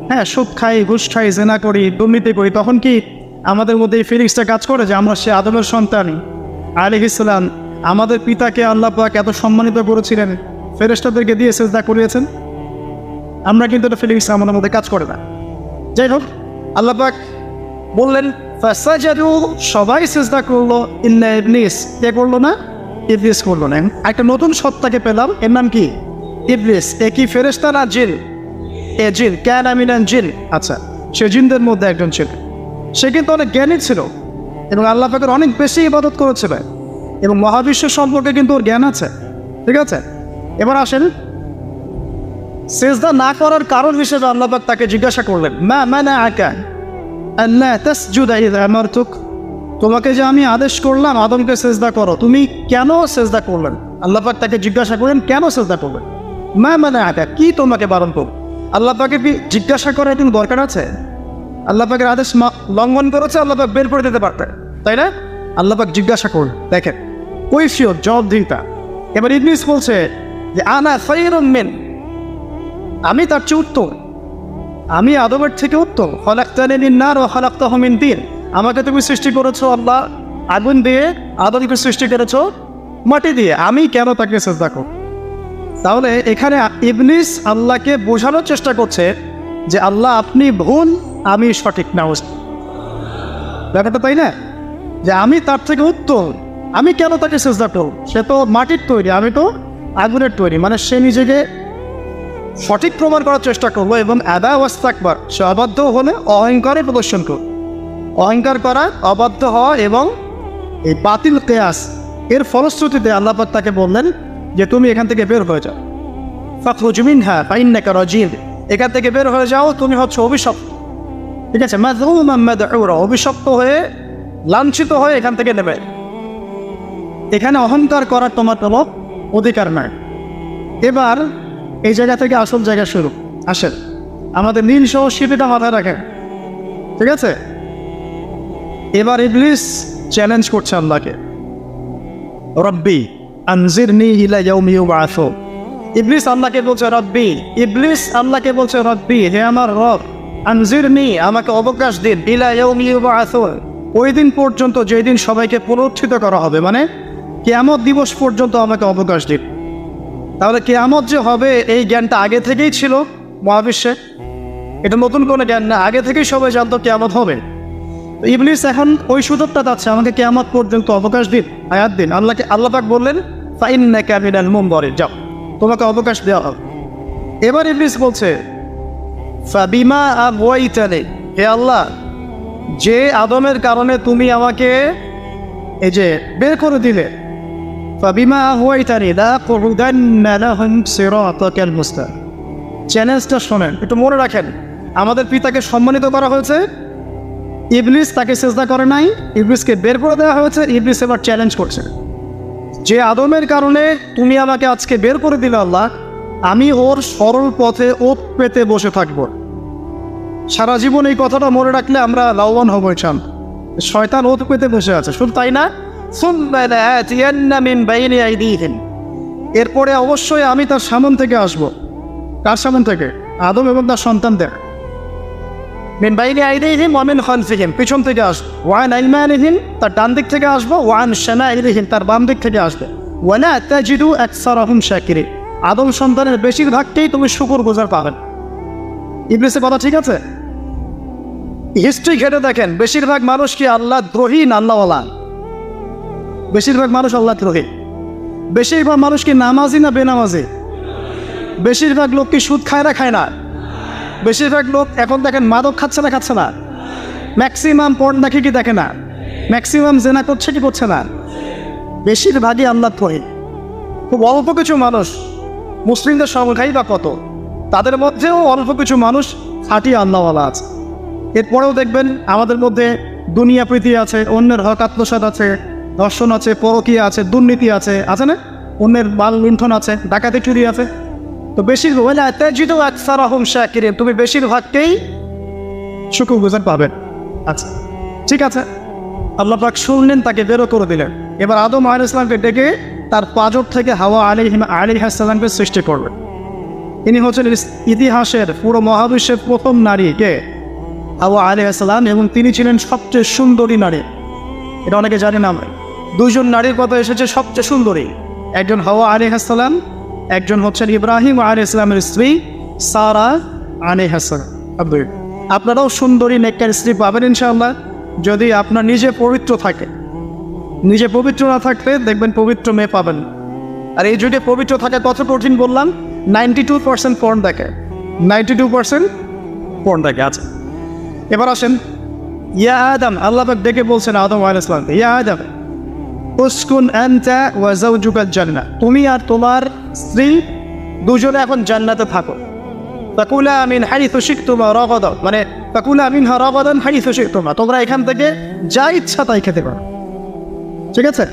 হ্যাঁ, সুদ খাই, ঘুষ খাই, জেনা করি, দুর্নীতি করি, তখন কি আমাদের মধ্যে এই ফিলিংসটা কাজ করে যে আমরা সে আদমের সন্তান আলাইহিস সালাম? আমাদের পিতাকে আল্লাহ পাক এত সম্মানিত করেছিলেন, ফেরেশতাদেরকে দিয়ে সিজদা করিয়েছেন। আমরা কিন্তু এটা ফিলিংস আমাদের মধ্যে কাজ করে না। যাই হোক, আল্লাহ পাক বললেন ফাসাজাদু, সবাই সিজদা করলো ইল্লা ইবলিস। কে করলো না? ইবলিস করলো না। একটা নতুন সত্তাকে পেলাম, এর নাম কি? ইবলিস। এ কি ফেরেশতা না জিন? এ জিন, কানা মিনাল জিন। আচ্ছা, সে জিনদের মধ্যে একজন ছিল। সে কিন্তু অনেক জ্ঞানী ছিল এবং আল্লাহ পাকের অনেক বেশি ইবাদত করেছিল এবং মহাবিশ্ব সম্পর্কে কিন্তু ওর জ্ঞান আছে, ঠিক আছে? এবার আসেন, সিজদা না করার কারণ হিসেবে আল্লাহ পাক তাকে জিজ্ঞাসা করলেন মা মানাআকা, আল্লা তাসজুদা ইযা আমারতুক, তোমাকে যে আমি আদেশ করলাম আদমকে সেজদা করো, তুমি কেন সেজদা করলেন? আল্লাহ পাক তাকে জিজ্ঞাসা করলেন কেন সেজদা করবেন? মা মানাআকা, কি তোমাকে বারণ করব? আল্লাহ পাকে জিজ্ঞাসা করার কোনো দরকার আছে? আল্লাহ পাকের আদেশ লঙ্ঘন করেছে, আল্লাহ পাক বের করে দিতে পারতেন, তাই না? আল্লাহ পাক জিজ্ঞাসা করলেন, দেখেন কৈফিয়ত, জবাবদিহিতা। এবার ইবলিস বলছে যে আনা খায়রুম মিন, আমি তার চেয়ে উত্তম, আমি আদমের থেকে উত্তম। খলাকতানি মিন নার ওয়া খলাকতাহু মিন তিন, আমাকে তুমি সৃষ্টি করেছো আল্লাহ আগুন দিয়ে, আদমকে সৃষ্টি করেছো মাটি দিয়ে, আমি কেন তাকে সিজদা করব? তাহলে এখানে ইবলিস আল্লাহকে বোঝানোর চেষ্টা করছে যে আল্লাহ আপনি ভুল, আমি সঠিক না। ব্যাপারটা তাই না, যে আমি তার থেকে উত্তম, আমি কেন তাকে সিজদা করব? সে তো মাটির তৈরি, আমি তো আগুনের তৈরি। মানে সে নিজেকে সঠিক প্রমাণ করার চেষ্টা করলো এবং আদা ওয়াস্তাকবার, সে অবাধ্য হলে অহংকারে প্রদর্শন করল। অহংকার করা, অবাধ্য হওয়া এবং এই বাতিল কেয়াস, এর ফলশ্রুতিতে আল্লাহ পাক তাকে বললেন যে তুমি এখান থেকে বের হয়ে যাও, ফাখরুজ মিনহা ফাইন্নাকা রাজিম, এখান থেকে বের হয়ে যাও, তুমি হচ্ছে অভিশপ্ত। ঠিক আছে, মাযমুমান মাদউরা, অভিশপ্ত হয়ে লাঞ্ছিত হয়ে এখান থেকে নেবে। এখানে অহংকার করার তোমার কোনো অধিকার নাই। এবার এই জায়গা থেকে আসল জায়গা শুরু। আসেন আমাদের নীল সহ স্মৃতিটা মাথায় রাখেন, ঠিক আছে? এবার ইবলিস চ্যালেঞ্জ করছে আল্লাহকে, রব্বি আনজিরনি ইলা ইয়াউমি ইউবআসুন। ইবলিস আল্লাহকে বলছে রব্বি, ইবলিস আল্লাহকে বলছে রব্বি, হে আমার রব, আনজিরনি, আমাকে অবকাশ দিন, ইলা ইয়াউমি ইউবআসুন, ওই দিন পর্যন্ত যেই দিন সবাইকে পুনরুত্থিত করা হবে, মানে কিয়ামত দিবস পর্যন্ত আমাকে অবকাশ দিন। তাহলে কিয়ামত যে হবে এই জ্ঞানটা আগে থেকেই ছিল মহাবিশ্বে, এটা নতুন কোনো জ্ঞান না, আগে থেকেই সবাই জানতো কিয়ামত হবে। তো ইবলিস এখন ওই সুযোগটা চাচ্ছে, আমাকে কিয়ামত পর্যন্ত অবকাশ দিন, আয়াত দিন। আল্লাহ পাক বললেন ফাইন্নাকা মিনাল মুনযারিন, যাও তোমাকে অবকাশ দেওয়া হবে। এবার ইবলিস বলছে ফাবিমা আগওয়াইতানি, হে আল্লাহ, যে আদমের কারণে তুমি আমাকে এই যে বের করে দিলে, ফাবিমা আগওয়াইতানি লাআকুদান্না লাহুম সিরাতাকাল মুস্তাকিম। চ্যালেঞ্জটা শোনেন, একটু মনে রাখেন, আমাদের পিতাকে সম্মানিত করা হয়েছে, ইবলিস তাকে সিজদা করে নাই, ইবলিসকে বের করে দেওয়া হয়েছে। ইবলিস এবার চ্যালেঞ্জ করছে, যে আদমের কারণে তুমি আমাকে আজকে বের করে দিলে আল্লাহ, আমি ওর সরল পথে ওত পেতে বসে থাকব। সারা জীবন এই কথাটা মনে রাখলে আমরা লাভবান হব। চান শয়তান ওত পেতে বসে আছে, শুধু তাই না, সুম্মা লাআতিয়ান্না মিন বাইনি আইদিহিম, এরপরে অবশ্যই আমি তার সামন থেকে আসব। কার সামন থেকে? আদম এবং তার সন্তানদের। মিন বাইনি আইদিহিম ওয়া মিন খালফিহিম, পিছন থেকে আসবো। ওয়া আন আইমানিহিম, তার ডান দিক থেকে আসবো। ওয়া আন শামাইলিহিম, তার বাম দিক থেকে আসবে। ওয়া লা তাজিদু আকসারাহুম শাকিরিন, আদম সন্তানের বেশিরভাগকেই তুমি শুকরগুজার পাবেন। ইবলিসের কথা ঠিক আছে? হিস্ট্রি ঘেটে দেখেন, বেশিরভাগ মানুষ কি আল্লাহ দ্রোহী না আল্লাহওয়ালা? বেশিরভাগ মানুষ আল্লাহ দ্রোহী। বেশিরভাগ মানুষ কি নামাজি না বেনামাজি? বেশিরভাগ লোক কি সুদ খায় না খায় না? বেশিরভাগ লোক এখন দেখেন মাদক খাচ্ছে না খাচ্ছে না? ম্যাক্সিমাম পর্ন দেখে কি দেখে না? ম্যাক্সিমাম জেনা করছে কি করছে না? বেশিরভাগই আল্লাহ দ্রোহী। খুব অল্প কিছু মানুষ, মুসলিমদের সংখ্যাই বা কত, তাদের মধ্যেও অল্প কিছু মানুষ খাঁটি আল্লাহওয়ালা আছে। এরপরেও দেখবেন আমাদের মধ্যে দুনিয়া প্রীতি আছে, অন্যের হক আত্মসাৎ আছে, ধর্ষণ আছে, পরকীয়া আছে, দুর্নীতি আছে, আছে না? অন্যের মাল লুণ্ঠন আছে, ডাকাতি চুরি আছে। তো বেশিরভাগ তুমি বেশিরভাগকেই শুকরগুজার পাবেন। আচ্ছা ঠিক আছে, আল্লাহ পাক শুনলেন, তাকে বেরো করে দিলেন। এবার আদম আলাইহিস সালামকে ডেকে তার পাঁজর থেকে হাওয়া আলাইহিস সালামকে সৃষ্টি করবেন। ইনি হচ্ছেন ইতিহাসের পুরো মহাবিশ্বের প্রথম নারী, কে? হাওয়া আলাইহিস সালাম, এবং তিনি ছিলেন সবচেয়ে সুন্দরী নারী। এটা অনেকে জানে না। আমরা দুইজন নারীর কথা এসেছে সবচেয়ে সুন্দরী, একজন হাওয়া আলাইহিস সালাম, একজন হচ্ছেন ইব্রাহিম আলাইহিস সালামের স্ত্রী সারা আলাইহিস সালাম। আপনারাও সুন্দরী নেককার স্ত্রী পাবেন ইনশাআল্লাহ, যদি আপনার নিজে পবিত্র থাকে। নিজে পবিত্র না থাকলে দেখবেন পবিত্র মেয়ে পাবেন। আর এই যুগে পবিত্র থাকা কত কঠিন বললাম, 92% পর্ন দেখে, 92% পর্ন দেখে। আছে এবার আসেন, ইয়া আদম, আল্লাহ পাক ডেকে বলছেন আদম আলাইহিস সালামকে, ইয়া আদম উসকুন আনতা ওয়া যাওজুকাল জান্নাহ, তুমি আর তোমার স্ত্রী দুজনে এখন জান্নাতে থাকো। ফাকুলা মিন হাইথু শিকতুমা রাগাদা, মানে ফাকুলা মিনহা রাগাদান হাইসু শি'তুমা, তোমরা এখান থেকে যা ইচ্ছা তাই খেতে পারো। ঠিক আছে?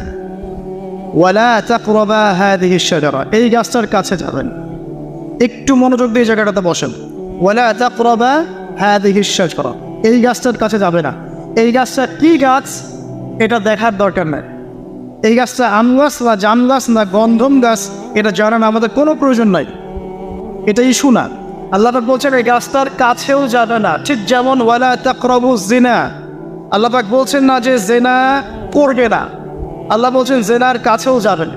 ওয়ালা তাকরাবা হাযিহি আশ-শাজারা, এই গাছটার কাছে যাবেন। একটু মনোযোগ দিয়ে জায়গাটাতে বসেন। ওয়ালা তাকরাবা হাযিহি আশ-শাজারা, এই গাছটার কাছে যাবে না। এই গাছটা কি গাছ এটা দেখার দরকার নাই। এই গাছটা আম গাছ না জাম গাছ না গন্ধম গাছ এটা জানার আমাদের কোনো প্রয়োজন নাই। এটা ইস্যু না। আল্লাহ পাক বলছেন এই গাছটার কাছেও যাবে না। ঠিক যেমন ওয়ালা তাকরাবু জিনা, আল্লাহ পাক বলছেন না যে জিনা করবে না, আল্লাহ বলছেন জিনার কাছেও যাবে না।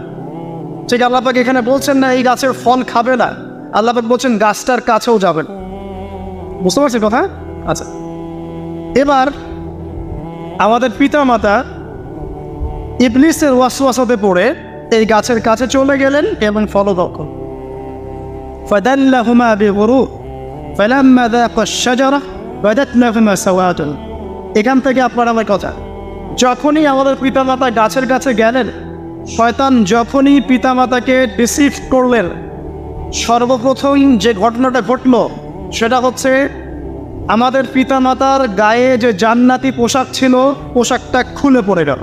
ঠিক আল্লাহ পাক এখানে বলছেন না এই গাছের ফল খাবে না, আল্লাহ পাক বলছেন গাছটার কাছেও যাবে না। বুঝতে পারছেন কথা? আচ্ছা, এবার আমাদের পিতা মাতা ইবলিসের ওয়াসওয়াসাতে পড়ে এই গাছের কাছে চলে গেলেন এবং ফলভক্ষ। ফাদাল্লাহুমা বিগুরুর ফালাম্মা যাকা আশ-শাজারা বাদাত লাহুমা সাওয়াতুন। এখান থেকে আপনার আমার কথা, যখনই আমাদের পিতামাতা গাছের কাছে গেলেন, শয়তান যখনই পিতামাতাকে ডিসিভ করলেন, সর্বপ্রথম যে ঘটনাটা ঘটল সেটা হচ্ছে আমাদের পিতামাতার গায়ে যে জান্নাতি পোশাক ছিল পোশাকটা খুলে পড়ে গেল।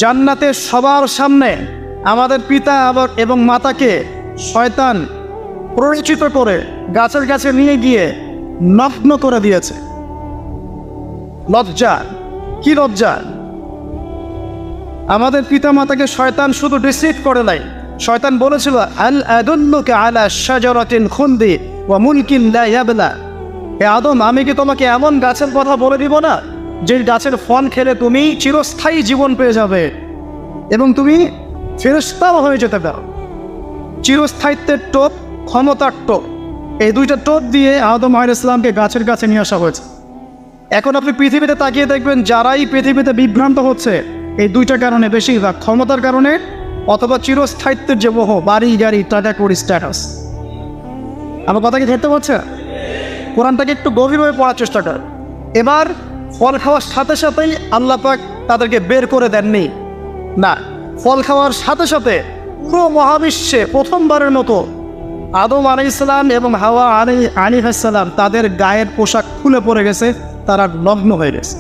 জান্নাতের সবার সামনে আমাদের পিতা আবার এবং মাতাকে শয়তান পরিচিত করে গাছের কাছে নিয়ে গিয়ে নগ্ন করে দিয়েছে। লজ্জা, কি লজ্জা! আমাদের পিতা মাতাকে শয়তান শুধু ডিসিভ করে নাই, শয়তান বলেছিল আল আদুল্লুকা আলা শাজারাতিন খুলদি ওয়া মুলকিন লা ইয়াবলা, হে আদম আমি কি তোমাকে এমন গাছের কথা বলে দিব না যে গাছের ফল খেলে তুমি চিরস্থায়ী জীবন পেয়ে যাবে এবং তুমি ফেরেশতাও হয়ে যেতে পারো। চিরস্থায়িত্বের টোপ, ক্ষমতার টোপ, এই দুইটা টোপ দিয়ে আদম আলাইহিস সালামকে গাছের কাছে নিয়ে আসা হয়েছে। এখন আপনি পৃথিবীতে তাকিয়ে দেখবেন যারাই পৃথিবীতে বিভ্রান্ত হচ্ছে এই দুইটা কারণে, বেশিরভাগ ক্ষমতার কারণে অথবা চিরস্থায়িত্বের যে মোহ, বাড়ি গাড়ি টাকা কড়ি স্ট্যাটাস। আমার কথা কি ধরতে পারছে? কোরআনটাকে একটু গভীরভাবে পড়ার চেষ্টা কর। এবার ফল খাওয়ার সাথে সাথেই আল্লাহ পাক তাদেরকে বের করে দেননি, না, ফল খাওয়ার সাথে সাথে পুরো মহাবিশ্বে প্রথমবারের মতো আদম আলাইহিস সালাম এবং হাওয়া আলাইহিস সালাম তাদের গায়ের পোশাক খুলে পড়ে গেছে, তারা নগ্ন হয়ে গেছে।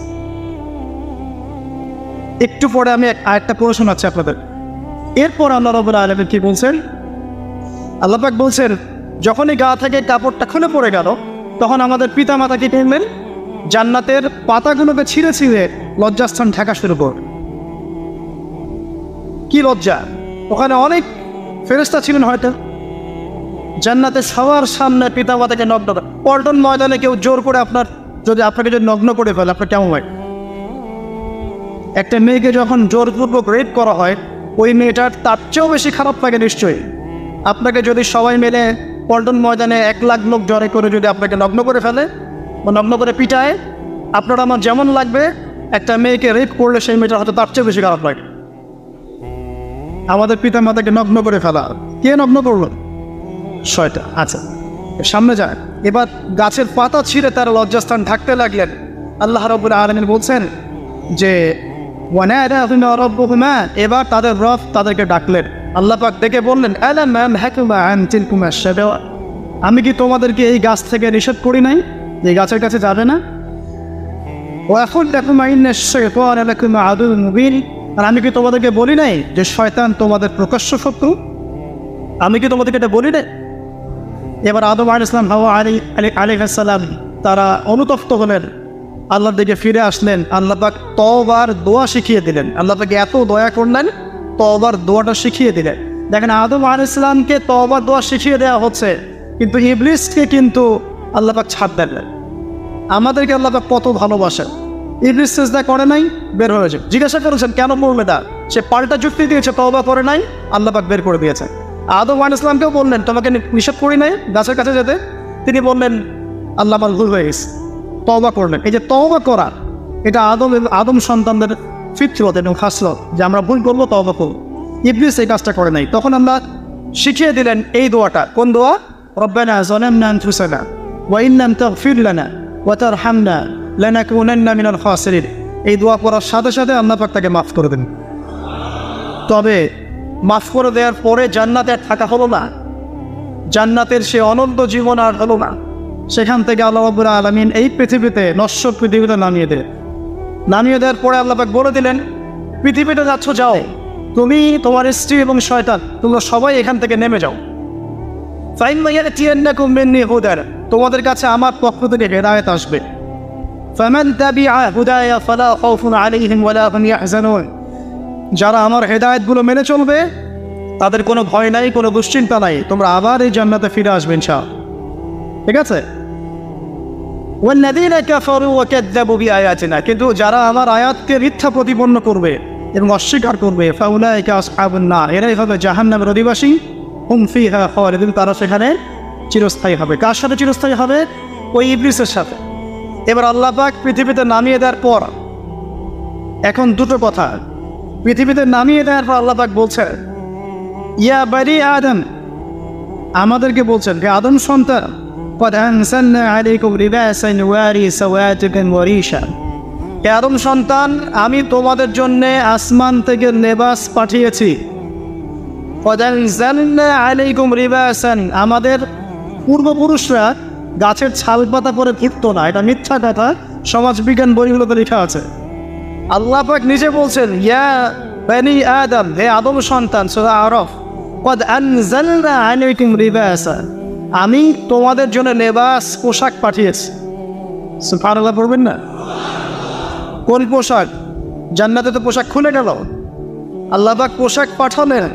একটু পরে আমি আরেকটা প্রশ্ন আছে আপনাদের। এরপর আল্লাহ রাব্বুল আলামিন কি বলছেন? আল্লাহ পাক বলছেন যখনই গা থেকে কাপড়টা খুলে পড়ে গেল তখন আমাদের পিতা মাতা কি করলেন? জান্নাতের পাতাগুলোকে ছিঁড়ে ছিঁড়ে লজ্জাস্থান ঢাকা শুরু করল। কি লজ্জা! ওখানে অনেক ফেরেশতা ছিলেন হয়তো। জান্নাতের সবার সামনে পিতা মাতাকে নগ্ন, পল্টন ময়দানে কেউ জোর করে আপনাকে যদি নগ্ন করে ফেলে আপনার কেমন হয়? একটা মেয়েকে যখন জোরপূর্বক রেপ করা হয় ওই মেয়েটার তার চেয়েও বেশি খারাপ লাগে নিশ্চয়ই। আপনাকে যদি সবাই মিলে পল্টন ময়দানে 1 লাখ লোক জড়ো করে যদি আপনাকে নগ্ন করে ফেলে বা নগ্ন করে পিটায়, আপনার আমার যেমন লাগবে, একটা মেয়েকে রেপ করলে সেই মেয়েটার হয়তো তার চেয়ে বেশি খারাপ লাগে। আমাদের পিতা মাতাকে নগ্ন করে ফেলা, কে নগ্ন করলো? শয়তান। আচ্ছা, সামনে যায়। এবার গাছের পাতা ছিঁড়ে তারা লজ্জাস্থান ঢাকতে লাগলেন। আল্লাহ রাব্বুল আলামিন বলছেন যে ওয়ানাদাহুমা রাব্বুহুমা, এবার তাদের রব তাদেরকে ডাকলেন। আল্লাহ পাক ডেকে বললেন আলাম আনহাকুমা আন তিলকুমা শাজারা, আমি কি তোমাদেরকে এই গাছ থেকে নিষেধ করি নাই, এই গাছের কাছে যাবে না? ওয়া আকুল লাকুমা ইন্নাশ শাইতানা লাকুমা আদুউন মুবিন, আর আমি কি তোমাদেরকে বলি নাই যে শয়তান তোমাদের প্রকাশ্য শত্রু? আমি কি তোমাদেরকে এটা বলি নাই? এবার আদম আলাইহিস সালাম, হাওয়া আলাইহিস সালাম তারা অনুতপ্ত হলেন, আল্লাহর দিকে ফিরে আসলেন। আল্লাহ পাক তওবার দোয়া শিখিয়ে দিলেন। আল্লাহ পাক এত দয়া করলেন, তওবার দোয়াটা শিখিয়ে দিলেন। দেখেন আদম আলাইহিস সালামকে তওবার দোয়া শিখিয়ে দেওয়া হচ্ছে, কিন্তু ইবলিসকে কিন্তু আল্লাহ পাক ছাড় দেন। আমাদেরকে আল্লাহ পাক কত ভালোবাসেন। ইবলিস সিজদা করে নাই, বের হয়েছে। জিজ্ঞাসা করেছেন কেন পড়লে না, সে পাল্টা যুক্তি দিয়েছে, তওবা করে নাই, আল্লাহ পাক বের করে দিয়েছে। আদম আলাইহিস সালামকেও বললেন তোমাকে নিষেধ করি নাই গাছের কাছে যেতে, তিনি বললেন আল্লাহ আমার ভুল হয়ে গেছে, তওবা করলেন। এই যে তওবা করা, এটা আদম সন্তানদের ফিতরত এবং খাসলত যে আমরা ভুল করবো তওবা করবো। ইবলিস এই কাজটা করে নাই। তখন আমরা শিখিয়ে দিলেন এই দোয়াটা। কোন দোয়া? রব্বানা যালামনা আনফুসানা ওয়া ইন লাম তাগফির লানা ওয়া তারহামনা লানাকুনান্না মিনাল খাসিরিন। এই দোয়া পড়ার সাথে সাথে আল্লাহ পাক তাকে মাফ করে দেন। তবে মাফ করে দেওয়ার পরে জান্নাতে আর থাকা হলো না, জান্নাতের সে অনন্ত জীবন আর হলো না। সেখান থেকে আল্লাহ রাব্বুল আলামিন এই পৃথিবীতে নশ্বর পৃথিবীতে নামিয়ে দেয়। নামিয়ে দেওয়ার পরে আল্লাহ পাক বলে দিলেন, পৃথিবীতে যাচ্ছ যাও, তুমি, তোমার স্ত্রী এবং শয়তান, তোমরা সবাই এখান থেকে নেমে যাও। ফাইম্মা ইয়াতিয়ান্নাকুম মিন্নি হুদান, তোমাদের কাছে আমার পক্ষ থেকে হেদায়েত আসবে। ফামান তাবিআ হুদায়া ফালা খাউফুন আলাইহিম ওয়ালা হুম ইয়াহজানুন, যারা আমার হেদায়েতগুলো মেনে চলবে তাদের কোনো ভয় নাই, কোনো দুশ্চিন্তা নাই, তোমরা আবার এই জান্নাতে ফিরে আসবে ইনশাআল্লাহ। ঠিক আছে? ওয়াল্লাযীনা কাফারু ওয়া কাযযাবু বিআয়াতিনা, কিন্তু যারা আমার আয়াতকে মিথ্যা প্রতিপন্ন করবে এবং অস্বীকার করবে, ফাউলাইকা আসহাবুন নার, এরাই হবে জাহান্নামের অধিবাসী। হুম ফিহা খালিদুন, তারা সেখানে চিরস্থায়ী হবে। কার সাথে চিরস্থায়ী হবে? ওই ইবলিসের সাথে। এবার আল্লাহ পাক পৃথিবীতে নামিয়ে দেওয়ার পর এখন দুটো কথা। পৃথিবীতে নামিয়ে দেওয়ার পর আল্লাহ পাক বলছেন, ইয়া বানি আদম, আমাদেরকে বলছেন হে আদম সন্তান, قد أنزلنا عليكم لباسا يواري سوآتكم وريشا, হে আদম সন্তান, আমি তোমাদের জন্য আসমান থেকে লেবাস পাঠিয়েছি। قد أنزلنا عليكم لباسا, আমাদের পূর্বপুরুষরা গাছের ছাল পাতা পরে ঘুরতো না, এটা মিথ্যা কথা, সমাজবিজ্ঞান বইগুলোতে লেখা আছে। আল্লাহ পাক নিজে বলছেন, ইয়া বানি আদম, হে আদম সন্তান, সূরা আরাফ, قد أنزلنا عليكم لباسا, আমি তোমাদের জন্য লেবাস, পোশাক পাঠিয়েছি। সুবহানাল্লাহ পড়বেন না? কোন পোশাক? জান্নাতে তো পোশাক খুলে গেল, আল্লাহ পাক পোশাক পাঠালেন,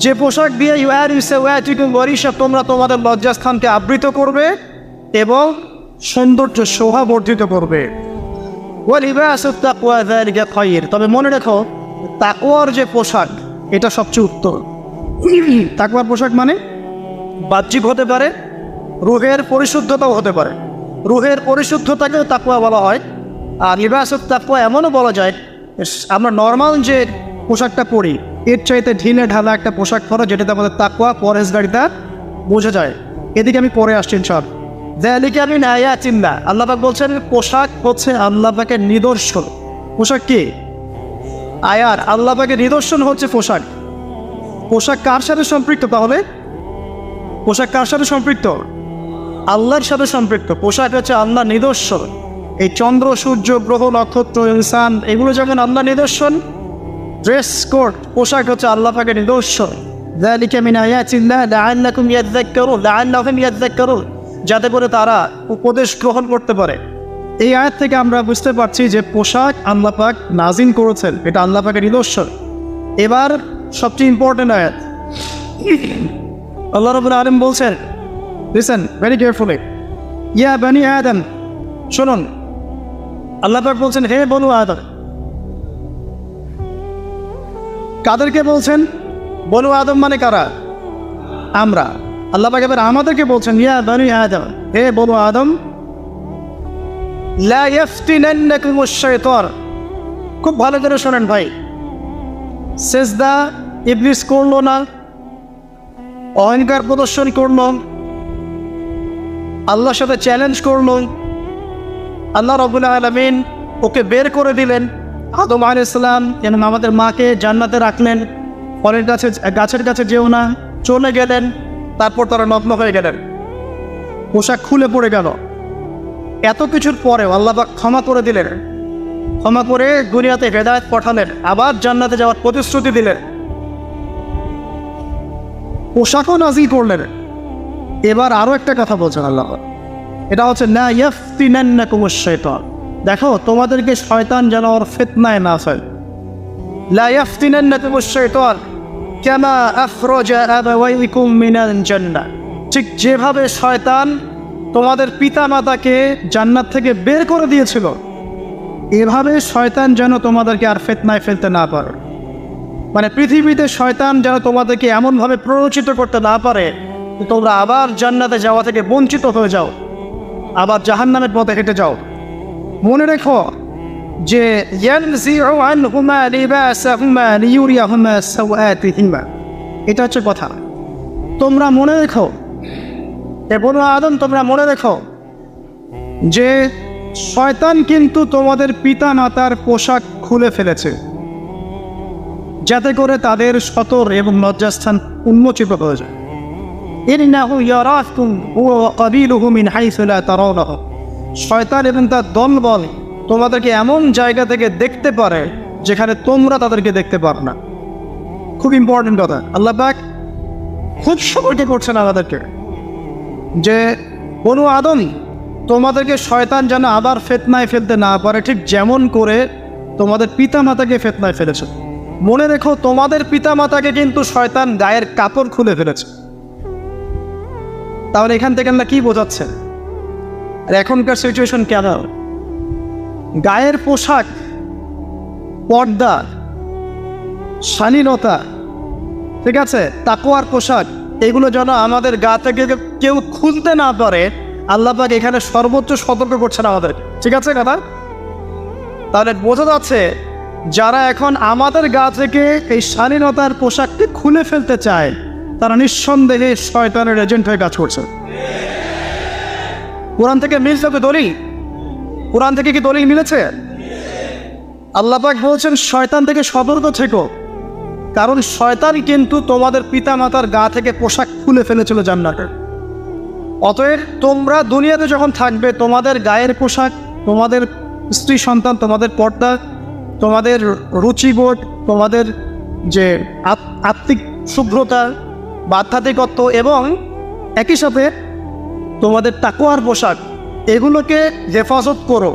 যে পোশাক দিয়ে ইউআরি সাওয়াতিকুম ওয়ারিশা, তোমরা তোমাদের লজ্জাস্থানকে আবৃত করবে এবং সৌন্দর্য শোভা বর্ধিত করবে। ওয়া লিবাসুত তাকওয়া যালিকা খায়র, তবে মনে রেখো তাকওয়ার যে পোশাক এটা সবচেয়ে উত্তম। তাকওয়ার পোশাক মানে বাহ্যিক হতে পারে, রুহের পরিশুদ্ধতাও হতে পারে। রুহের পরিশুদ্ধতাকেও তাকওয়া বলা হয়। আর লিবাসুত তাকওয়া এমনও বলা যায়, আমরা নর্মাল যে পোশাকটা পরি এর চাইতে ঢিলে ঢালা একটা পোশাক পরা, যেটাতে আমাদের তাকওয়া পরহেজগারিতা বোঝা যায়। এদিকে আমি পরে আসছি সব। যালিকা মিন আয়াতিল্লাহ, আল্লাহ পাক বলছেন পোশাক হচ্ছে আল্লাহ পাকের নিদর্শন। পোশাক কি? আয়াত। আল্লাহ পাকের নিদর্শন হচ্ছে পোশাক। পোশাক কার সাথে সম্পৃক্ত? তাহলে পোশাক কার সাথে সম্পৃক্ত? আল্লাহর সাথে সম্পৃক্ত। পোশাক হচ্ছে আল্লাহর নিদর্শন। এই চন্দ্র, সূর্য, গ্রহ, নক্ষত্র, ইনসান, এগুলো যেমন আল্লাহর নিদর্শন, ড্রেস কোড, পোশাক হচ্ছে আল্লাহ পাকের নিদর্শন। যালিকা মিন আয়াতিল্লাহ লাআল্লাকুম ইয়াযাক্কারুন, লাআল্লাহুম ইয়াযাক্কারুন, যাতে করে তারা উপদেশ গ্রহণ করতে পারে। এই আয়াত থেকে আমরা বুঝতে পারছি যে পোশাক আল্লাহ পাক নাজিল করেছেন, এটা আল্লাহ পাকের নিদর্শন। এবার সবচেয়ে ইম্পর্টেন্ট আয়াত, আল্লাহ রাব্বুল আলামিন বলছেন, লিসেন ভেরি কেয়ারফুলি, ইয়া বানি আদম, শুনুন, আল্লাহ পাক বলছেন হে বনু আদম। কাদেরকে বলছেন? বনু আদম মানে কারা? আমরা। আল্লাহ পাক এবার আমাদেরকে বলছেন, ইয়া বানি আদম, হে বনু আদম, লা ইয়াফতিনান্নাকুমুশ শাইতান, খুব ভালো করে শোনেন ভাই। সেজদা ইবলিস করলো না, অহংকার প্রদর্শন করলো, আল্লাহর সাথে চ্যালেঞ্জ করলো, আল্লাহ রাব্বুল আলামিন ওকে বের করে দিলেন। আদম আলাইহিস সালাম এবং আমাদের মাকে জান্নাতে রাখলেন, ফলের গাছের কাছে যেও না, চলে গেলেন। তারপর তারা নগ্ন হয়ে গেলেন, পোশাক খুলে পড়ে গেল। এত কিছুর পরেও আল্লাহ পাক ক্ষমা করে দিলেন, ক্ষমা করে দুনিয়াতে হেদায়েত পাঠালেন, আবার জান্নাতে যাওয়ার প্রতিশ্রুতি দিলেন, পোশাকও নাজিল করলেন। এবার আরও একটা কথা বলছেন আল্লাহ, এটা হচ্ছে লা ইয়াফতিনান্নাকুমুশ শাইতান, দেখো তোমাদেরকে শয়তান যেন ওর ফিতনায় না ফেলে। লা ইয়াফতিনান্নাকুমুশ শাইতান কামা আখরাজা আবাওয়াইকুম মিনাল জান্নাহ, ঠিক যেভাবে শয়তান তোমাদের পিতা মাতাকে জান্নাত থেকে বের করে দিয়েছিল, এভাবে শয়তান যেন তোমাদেরকে আর ফিতনায় ফেলতে না পারে। মানে পৃথিবীতে শয়তান যেন তোমাদেরকে এমনভাবে প্ররোচিত করতে না পারে তোমরা আবার জান্নাতে যাওয়া থেকে বঞ্চিত হয়ে যাও, আবার জাহান্নামের পথে হেঁটে যাও। মনে রেখো যে ইয়ানজিউ আনহুমা লিবাসাহুমা লিয়ুরিয়াহুমা সাওআতিহিমা, এটা হচ্ছে কথা। তোমরা মনে রেখো, হে বনু আদম, তোমরা মনে রেখো যে শয়তান কিন্তু তোমাদের পিতা মাতার পোশাক খুলে ফেলেছে, যাতে করে তাদের সতর এবং লজ্জাস্থান উন্মোচিত হয়ে যায়। ইন্নাহু ইয়ারাকুম হুয়া ওয়া কাবিলুহু মিন হাইসু লা তারাউনাহুম। শয়তান এবং তার দলবল তোমাদেরকে এমন জায়গা থেকে দেখতে পারে যেখানে তোমরা তাদেরকে দেখতে পারো না। খুব ইম্পর্টেন্ট কথা, আল্লাহ পাক খুব সতর্ক করছেন আমাদেরকে যে বনু আদম তোমাদেরকে শয়তান যেন আবার ফিতনায় ফেলতে না পারে, ঠিক যেমন করে তোমাদের পিতা মাতাকে ফিতনায় ফেলেছে। মনে রেখো, তোমাদের পিতা মাতাকে কিন্তু শয়তান গায়ের কাপড় খুলে ফেলেছে। তাহলে এখান থেকে আমরা কি বোঝাচ্ছে? আর এখনকার সিচুয়েশন কেন? গায়ের পোশাক, পর্দা, শালীনতা, ঠিক আছে, তাকওয়ার পোশাক, এগুলো যেন আমাদের গা থেকে কেউ খুলতে না পারে, আল্লাহ পাক এখানে সর্বোচ্চ সতর্ক করছেন আমাদের। ঠিক আছে কথা? তাহলে বোঝা যাচ্ছে যারা এখন আমাদের গা থেকে এই শালীনতার পোশাককে খুলে ফেলতে চায় তারা নিঃসন্দেহে শয়তানের এজেন্ট হয়ে কাজ করছে। কোরআন থেকে মিলছে কি দলিল? কোরআন থেকে কি দলিল মিলেছে? আল্লাহ পাক বলছেন শয়তান থেকে সতর্ক থেকো, কারণ শয়তান কিন্তু তোমাদের পিতা মাতার গা থেকে পোশাক খুলে ফেলেছিল জান্নাতে। অতএব তোমরা দুনিয়াতে যখন থাকবে তোমাদের গায়ের পোশাক, তোমাদের স্ত্রী সন্তান, তোমাদের পর্দা, তোমাদের রুচিবোধ, তোমাদের যে আত্মিক শুভ্রতা বা আধ্যাত্মিকত্ব এবং একই সাথে তোমাদের তাকওয়ার পোশাক, এগুলোকে হেফাজত করো।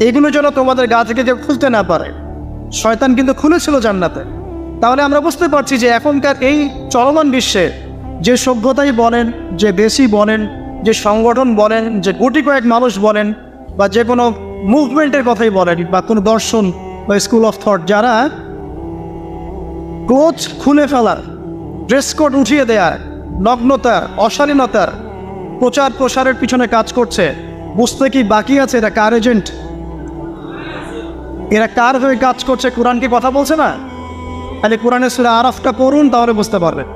এগুলো যেন তোমাদের গা থেকে কেউ খুলতে না পারে। শয়তান কিন্তু খুলেছিল জান্নাতে। তাহলে আমরা বুঝতে পারছি যে এখনকার এই চলমান বিশ্বে যে সভ্যতাই বলেন, যে দেশই বলেন, যে সংগঠন বলেন, যে গুটি কয়েক মানুষ বলেন, বা যে কোনো মুভমেন্টের কথাই বলেন, বা কোনো দর্শন বা স্কুল অফ থট, যারা ক্লোথ খুলে ফেলার, ড্রেস কোড উঠিয়ে দেওয়ার, নগ্নতা, অশালীনতার প্রচার প্রসারের পিছনে কাজ করছে, বুঝতে কি বাকি আছে এরা কার এজেন্ট? এরা কার হয়ে কাজ করছে? কোরআন কি কথা বলছে না? তাহলে কোরআনের সূরা আরাফটা পড়ুন, তাহলে বুঝতে পারবেন।